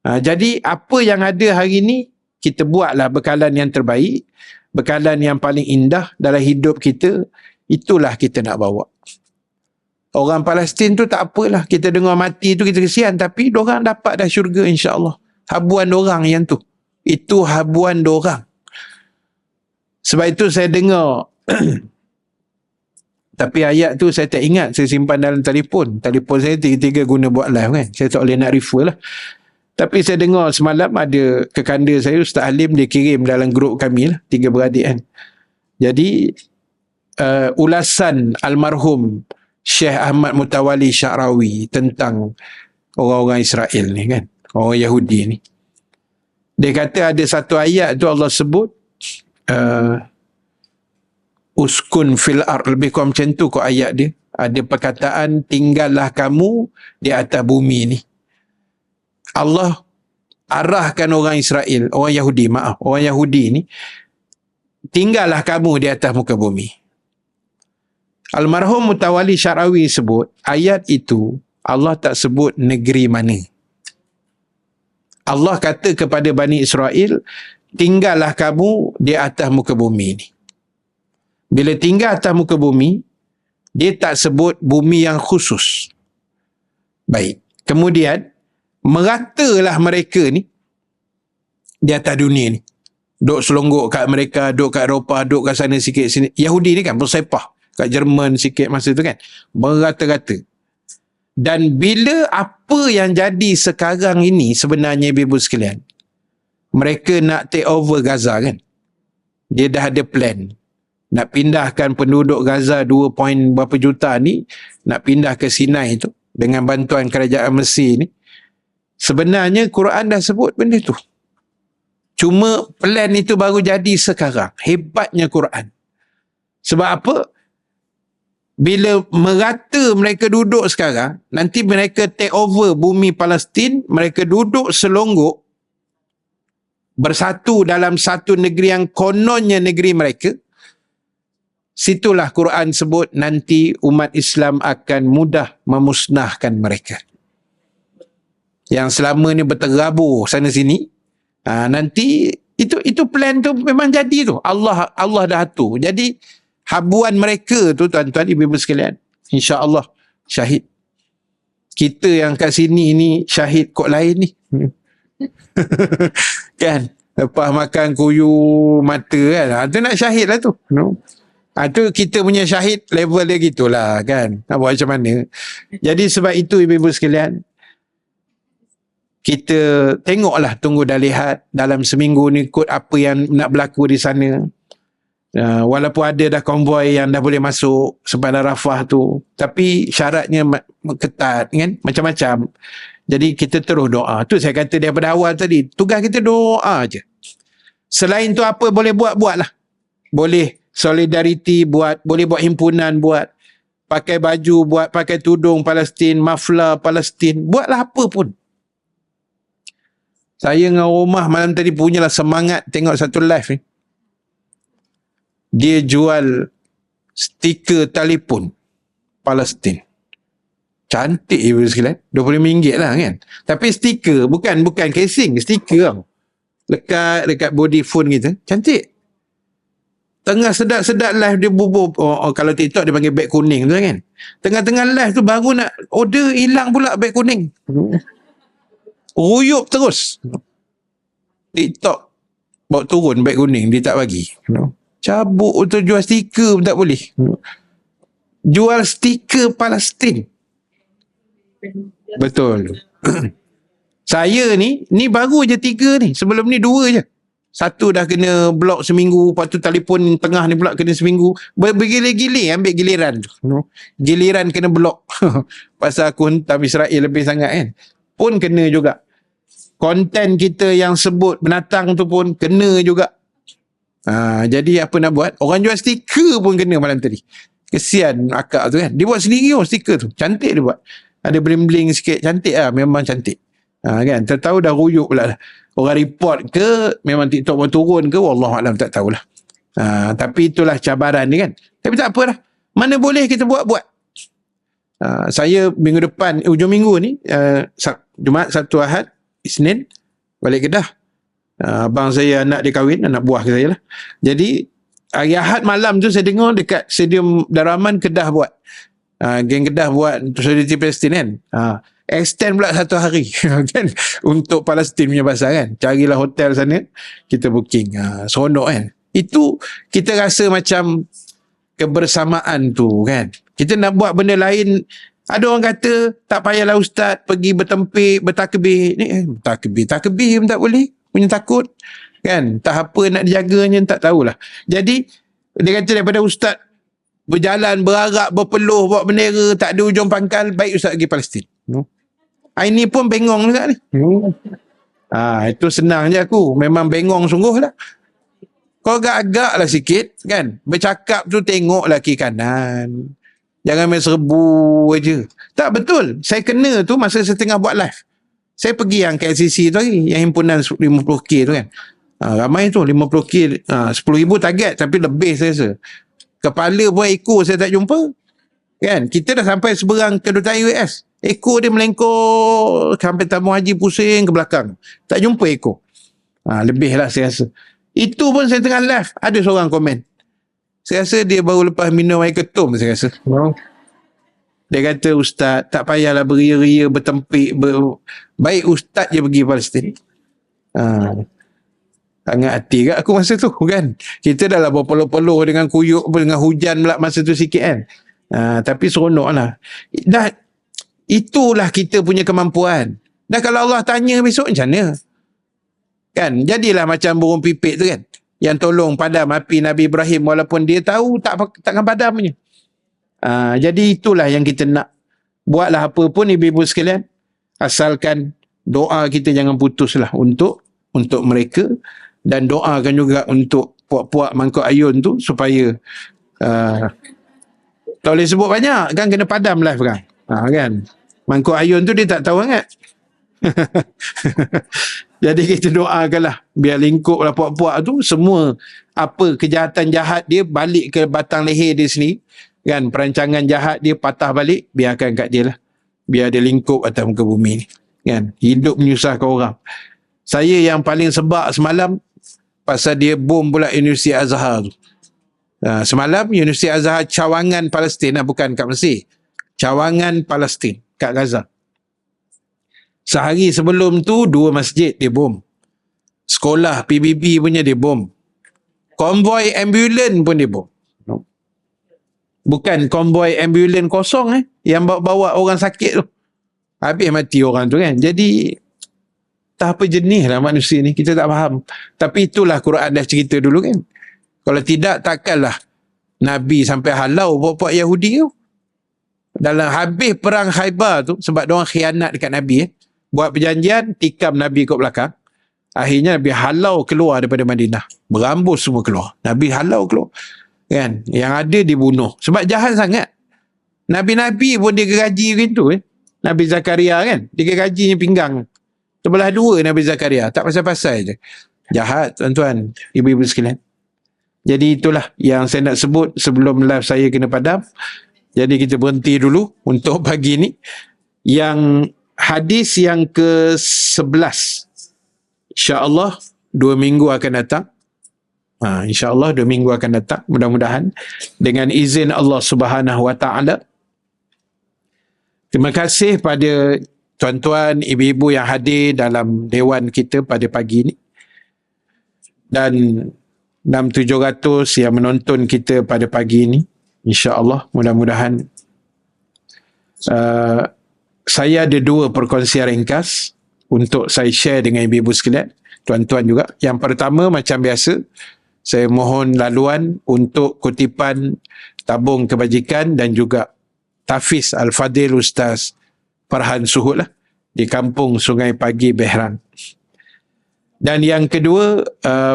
Jadi apa yang ada hari ni, kita buatlah bekalan yang terbaik, bekalan yang paling indah dalam hidup kita, itulah kita nak bawa. Orang Palestin tu tak apalah, kita dengar mati tu kita kesian, tapi diorang dapat dah syurga insya-Allah. Habuan diorang yang tu. Itu habuan diorang. Sebab itu saya dengar tapi ayat tu saya tak ingat, saya simpan dalam telefon. Telefon saya tiga-tiga guna buat live kan. Saya tak boleh nak refer lah. Tapi saya dengar semalam ada kekanda saya, Ustaz Halim, dia kirim dalam grup kami lah, 3 beradik kan. Jadi ulasan almarhum Syekh Ahmad Mutawali Sya'rawi tentang orang-orang Israel ni kan, orang Yahudi ni. Dia kata ada satu ayat tu Allah sebut uskun fil ard, lebih kurang macam tu kok ayat dia. Ada perkataan tinggallah kamu di atas bumi ni. Allah arahkan orang Israel, orang Yahudi ni, tinggallah kamu di atas muka bumi. Almarhum Mutawali Syarawi sebut, ayat itu Allah tak sebut negeri mana. Allah kata kepada Bani Israel, tinggallah kamu di atas muka bumi ni. Bila tinggal atas muka bumi, dia tak sebut bumi yang khusus. Baik. Kemudian, meratalah mereka ni di atas dunia ni. Duk selonggok kat mereka, duk kat Eropah, duk kat sana sikit sini. Yahudi ni kan bersepah kat Jerman sikit masa tu kan. Berata-rata. Dan bila apa yang jadi sekarang ini sebenarnya ibu sekalian, mereka nak take over Gaza kan. Dia dah ada plan. Nak pindahkan penduduk Gaza 2 berapa juta ni, nak pindah ke Sinai tu dengan bantuan kerajaan Mesir ni. Sebenarnya Quran dah sebut benda tu. Cuma plan itu baru jadi sekarang. Hebatnya Quran. Sebab apa? Bila merata mereka duduk sekarang, nanti mereka take over bumi Palestin, mereka duduk selonggok, bersatu dalam satu negeri yang kononnya negeri mereka. Situlah Quran sebut nanti umat Islam akan mudah memusnahkan mereka. Yang selama ni berterabur sana sini, nanti itu plan tu memang jadi tu. Allah dah atur. Jadi habuan mereka tu tuan-tuan ibu-ibu sekalian, insya-Allah syahid. Kita yang kat sini ni syahid kok lain ni. Kan? Lepas makan kuyu mata kan. Tu nak syahid lah tu. No. Tu kita punya syahid level dia gitulah kan. Nak buat macam mana. Jadi sebab itu ibu-ibu sekalian, kita tengoklah, tunggu dah lihat dalam seminggu ni kot apa yang nak berlaku di sana. Walaupun ada dah konvoi yang dah boleh masuk sepanjang Rafah tu, tapi syaratnya ketat kan, macam-macam. Jadi kita terus doa. Tu saya kata daripada awal tadi, tugas kita doa je. Selain tu apa boleh buat-buatlah. Boleh solidariti buat, boleh buat himpunan buat, pakai baju buat, pakai tudung Palestin, maflar Palestin, buatlah apa pun. Saya dengan rumah malam tadi punyalah semangat tengok satu live ni. Dia jual stiker telefon Palestin. Cantik ibu sekalian. RM20 lah kan. Tapi stiker, bukan casing, stiker tau. Lekat dekat body phone kita. Cantik. Tengah sedap-sedap live dia bubur. Kalau TikTok dia panggil beg kuning tu kan. Tengah-tengah live tu baru nak order, hilang pula beg kuning. Ruyup terus. TikTok bawa turun beg kuning, dia tak bagi. Cabut untuk jual stiker pun tak boleh. Jual stiker Palestin. Betul. Saya ni baru je 3 ni. Sebelum ni 2 je. Satu dah kena blok seminggu, lepas tu telefon tengah ni pula kena seminggu. Bergilir-gilir ambil giliran tu. Giliran kena blok. Pasal aku hentam Israel lebih sangat kan. Pun kena juga. Konten kita yang sebut binatang tu pun kena juga. Jadi apa nak buat? Orang jual stiker pun kena malam tadi. Kesian akak tu kan. Dia buat sendiri stiker tu. Cantik dia buat. Ada bling-bling sikit. Cantik lah. Memang cantik. Kan? Tertahu dah ruyuk pula lah. Orang report ke, memang TikTok pun turun ke, wallahualam tak tahulah. Tapi itulah cabaran ni kan. Tapi tak apalah. Mana boleh kita buat-buat. Saya minggu depan, hujung minggu ni, Jumaat, Sabtu, Ahad, Isnin, balik Kedah. Abang saya, anak dia kahwin, anak buah saya lah. Jadi, hari Ahad malam tu saya dengar dekat Stadium Daraman Kedah buat. Geng Kedah buat Solidarity Palestin kan. Extend pula 1 hari kan, untuk Palestin punya pasal kan. Carilah hotel sana, kita booking. Seronok kan. Itu kita rasa macam kebersamaan tu kan. Kita nak buat benda lain. Ada orang kata tak payahlah ustaz pergi bertempik, bertakbir. Takbir pun tak boleh. Punya takut kan. Tak apa nak dijaganya, tak tahulah. Jadi dia kata daripada ustaz berjalan, berharap, berpeluh, bawa bendera, tak ada ujung pangkal, baik ustaz pergi Palestin. Ini pun bengong juga ni. Itu senang je aku. Memang bengong sungguh lah. Kau agak-agak lah sikit kan. Bercakap tu tengoklah kiri kanan. Jangan main serbu je. Tak betul. Saya kena tu masa saya tengah buat live. Saya pergi yang KLCC tu lagi. Yang himpunan 50K tu kan. Ramai tu 50K. 10,000 target tapi lebih saya rasa. Kepala buat ekor saya tak jumpa. Kan? Kita dah sampai seberang kedutaan US. Ekor dia melengkor sampai tamu haji pusing ke belakang. Tak jumpa ekor. Lebih lah saya rasa. Itu pun saya tengah live. Ada seorang komen. Saya rasa dia baru lepas minum air ketum, saya rasa. Dia kata, Ustaz, tak payahlah beria-ria, bertempik. Baik Ustaz je pergi Palestin. Sangat hati kat aku masa tu kan. Kita dah lah berpeluh-peluh dengan kuyuk, dengan hujan pula masa tu sikit kan. Tapi seronok lah. Dah, itulah kita punya kemampuan. Dah kalau Allah tanya besok macam mana? Kan? Jadilah macam burung pipit tu kan. Yang tolong padam api Nabi Ibrahim walaupun dia tahu takkan padamnya. Jadi itulah yang kita nak. Buatlah apa pun ibu-ibu sekalian. Asalkan doa kita jangan putuslah untuk mereka. Dan doakan juga untuk puak-puak mangkuk ayun tu supaya tak boleh sebut banyak kan, kena padam live kan. Kan. Mangkuk ayun tu dia tak tahu sangat. Jadi kita doakanlah biar lingkup lah puak-puak tu semua apa kejahatan jahat dia balik ke batang leher dia sendiri kan, perancangan jahat dia patah balik, biarkan kat dia lah, biar dia lingkup atas muka bumi ni kan, hidup menyusahkan orang. Saya yang paling sebab semalam pasal dia bom pula Universiti Azhar tu. Semalam Universiti Azhar cawangan Palestin, bukan kat Mesir, cawangan Palestin kat Gaza. Sehari sebelum tu 2 masjid dia bom. Sekolah PBB punya dia bom. Konvoi ambulan pun dia bom. Bukan konvoi ambulan kosong yang bawa orang sakit tu. Habis mati orang tu kan. Jadi tak apa jenis lah manusia ni. Kita tak faham. Tapi itulah Quran dah cerita dulu kan. Kalau tidak takkanlah Nabi sampai halau puak-puak Yahudi tu. Dalam habis perang Khaybar tu sebab diorang khianat dekat Nabi buat perjanjian, tikam Nabi kat belakang. Akhirnya Nabi halau keluar daripada Madinah. Berambus semua keluar. Nabi halau keluar. Kan? Yang ada dibunuh. Sebab jahat sangat. Nabi-Nabi pun dia gergaji begitu. Nabi Zakaria kan? Dia gergajinya pinggang. Terbelah dua Nabi Zakaria. Tak pasal-pasal je. Jahat tuan-tuan, ibu-ibu sekalian. Jadi itulah yang saya nak sebut sebelum live saya kena padam. Jadi kita berhenti dulu untuk pagi ni. Yang hadis yang ke-11 insya-Allah 2 minggu akan datang. InsyaAllah 2 minggu akan datang. Mudah-mudahan dengan izin Allah Subhanahu Wa Taala. Terima kasih pada tuan-tuan, ibu-ibu yang hadir dalam dewan kita pada pagi ini. Dan 600-700 yang menonton kita pada pagi ini. InsyaAllah mudah-mudahan saya ada 2 perkongsian ringkas untuk saya share dengan ibu-ibu sekalian, tuan-tuan juga. Yang pertama macam biasa, saya mohon laluan untuk kutipan tabung kebajikan dan juga tahfiz Al-Fadil Ustaz Farhan Suhud lah, di kampung Sungai Pagi Behran. Dan yang kedua,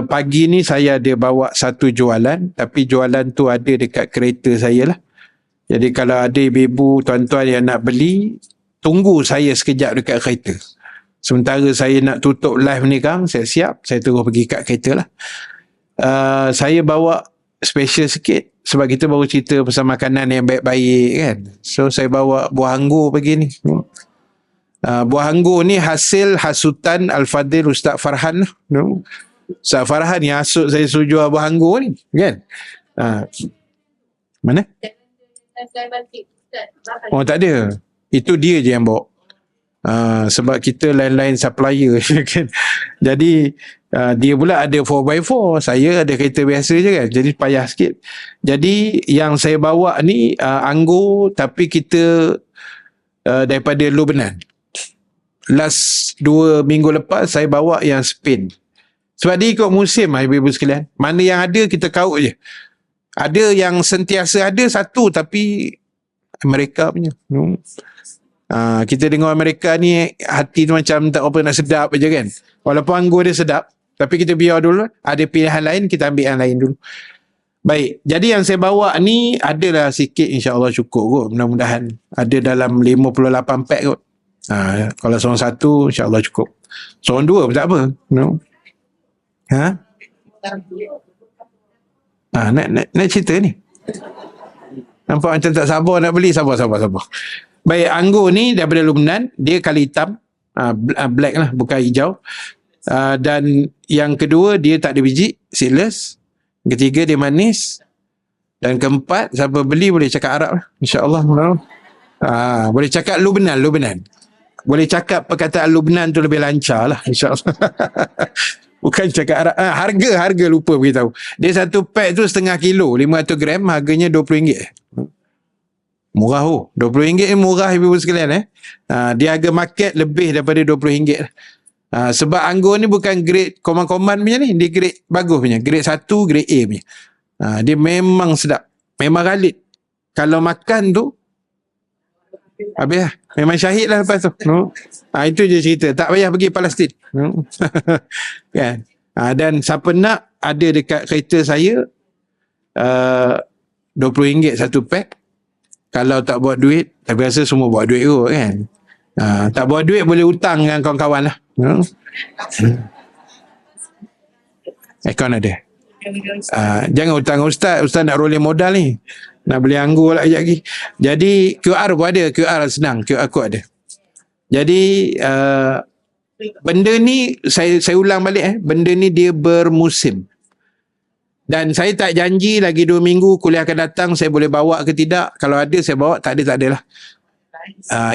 pagi ni saya ada bawa satu jualan, tapi jualan tu ada dekat kereta saya lah. Jadi kalau ada ibu-ibu, tuan-tuan yang nak beli, tunggu saya sekejap dekat kereta. Sementara saya nak tutup live ni kan, saya siap, saya terus pergi kat kereta lah. Saya bawa special sikit sebab kita baru cerita pasal makanan yang baik-baik kan. So saya bawa buah anggur pagi ni. Buah anggur ni hasil hasutan Al-Fadil Ustaz Farhan. Ustaz Farhan yang hasut saya suruh jual buah anggur ni kan. Mana? Oh tak ada. Itu dia je yang bawa. Sebab kita lain-lain supplier kan. Jadi dia pula ada 4x4, saya ada kereta biasa je kan. Jadi payah sikit. Jadi yang saya bawa ni anggur, tapi kita daripada Lebanon. Last 2 minggu lepas saya bawa yang Spain. Sebab dia ikut musim ibu-ibu sekalian. Mana yang ada kita kaut je. Ada yang sentiasa ada satu, tapi Amerika punya. Kita dengar Amerika ni hati tu macam tak apa, nak sedap je kan. Walaupun anggur dia sedap, tapi kita biar dulu, ada pilihan lain, kita ambil yang lain dulu. Baik, jadi yang saya bawa ni adalah sikit, insya-Allah cukup kot. Mudah-mudahan ada dalam 58 pack kot. Kalau seorang satu, insya-Allah cukup. Seorang dua pun tak apa. No. Nak cerita ni. Nampak macam tak sabar nak beli, sabar. Baik, anggur ni daripada Lubnan, dia kali hitam, black lah, bukan hijau. Dan yang kedua, dia tak ada biji, seedless. Ketiga, dia manis. Dan keempat, siapa beli boleh cakap Arab lah, insyaAllah. Boleh cakap Lubnan. Boleh cakap perkataan Lubnan tu lebih lancar lah, insyaAllah. Bukan cakap Arab. Harga lupa beritahu. Dia satu pack tu setengah kilo, 500 gram, harganya RM20. Murah RM20 ni murah ibu sekalian. Dia harga market lebih daripada RM20. Sebab anggur ni bukan grade koman-koman punya ni, dia grade bagus punya, grade 1, grade A punya. Dia memang sedap, memang galit. Kalau makan tu habis lah, memang syahid lah lepas tu. Itu je cerita, tak payah pergi Palestin. Kan? Dan siapa nak, ada dekat kereta saya, RM20 satu pack. Kalau tak buat duit, tapi rasa semua buat duit kot kan. Tak buat duit boleh hutang dengan kawan-kawan lah. Akaun ada. Jangan hutang Ustaz nak rolling modal ni, nak beli anggur lah sekejap lagi. Jadi QR pun ada, QR senang, QR code ada. Jadi benda ni saya ulang balik, benda ni dia bermusim. Dan saya tak janji lagi 2 minggu kuliah akan datang saya boleh bawa ke tidak. Kalau ada saya bawa, tak ada lah.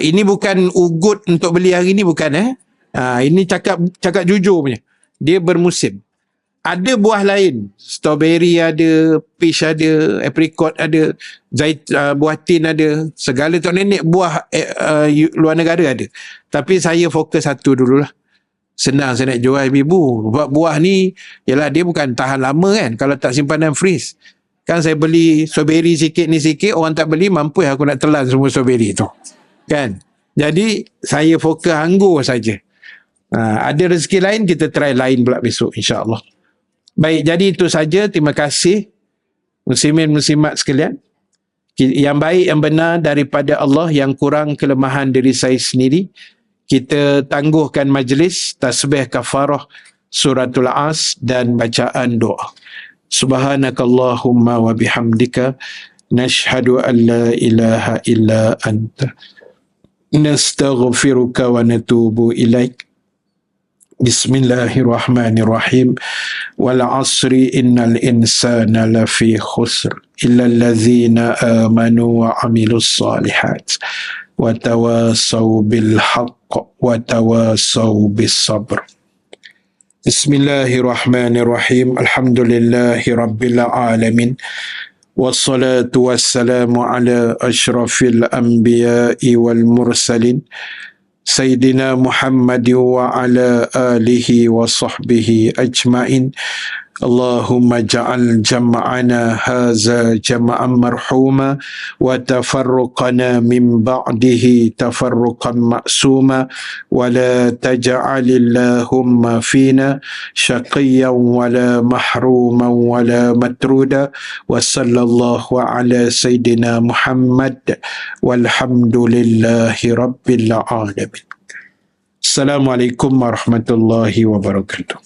Ini bukan ugut untuk beli hari ni, bukan. Ini cakap jujur punya. Dia bermusim. Ada buah lain, strawberry ada, peach ada, apricot ada, buah tin ada, segala tok nenek buah luar negara ada. Tapi saya fokus satu dululah. Senang saya nak jual ibu. Sebab buah ni, yalah dia bukan tahan lama kan, kalau tak simpanan freeze. Kan saya beli strawberry sikit ni sikit, orang tak beli, mampu aku nak telan semua strawberry tu. Kan? Jadi saya fokus anggur saja. Ada rezeki lain, kita try lain pula besok insya-Allah. Baik, jadi itu saja. Terima kasih muslimin muslimat sekalian. Yang baik, yang benar daripada Allah, yang kurang kelemahan diri saya sendiri. Kita tangguhkan majlis tasbih kafarah suratul As dan bacaan doa. Subhanakallahumma wa bihamdika nashhadu an la ilaha illa anta nastaghfiruka wa natubu ilaik. Bismillahirrahmanirrahim. Wal asri innal insana lafi khusr illa allazina amanu wa amilus salihat wa tawasaw bil haqq wa tawasaw bis sabr. Bismillahirrahmanirrahim. Alhamdulillahi rabbil alamin. Wassalatu wassalamu ala asyrafil anbiya'i wal mursalin Sayyidina Muhammad wa ala alihi wa sahbihi ajma'in. Allahumma ja'al jam'ana haza jam'an marhuma wa tafarruqana min ba'dihi tafarruqan ma'suma wa la taj'alillahumma fina syaqiyyan wa la mahruman wa la matruda wa sallallahu ala sayyidina Muhammad walhamdulillahi rabbil alamin. Assalamualaikum warahmatullahi wabarakatuh.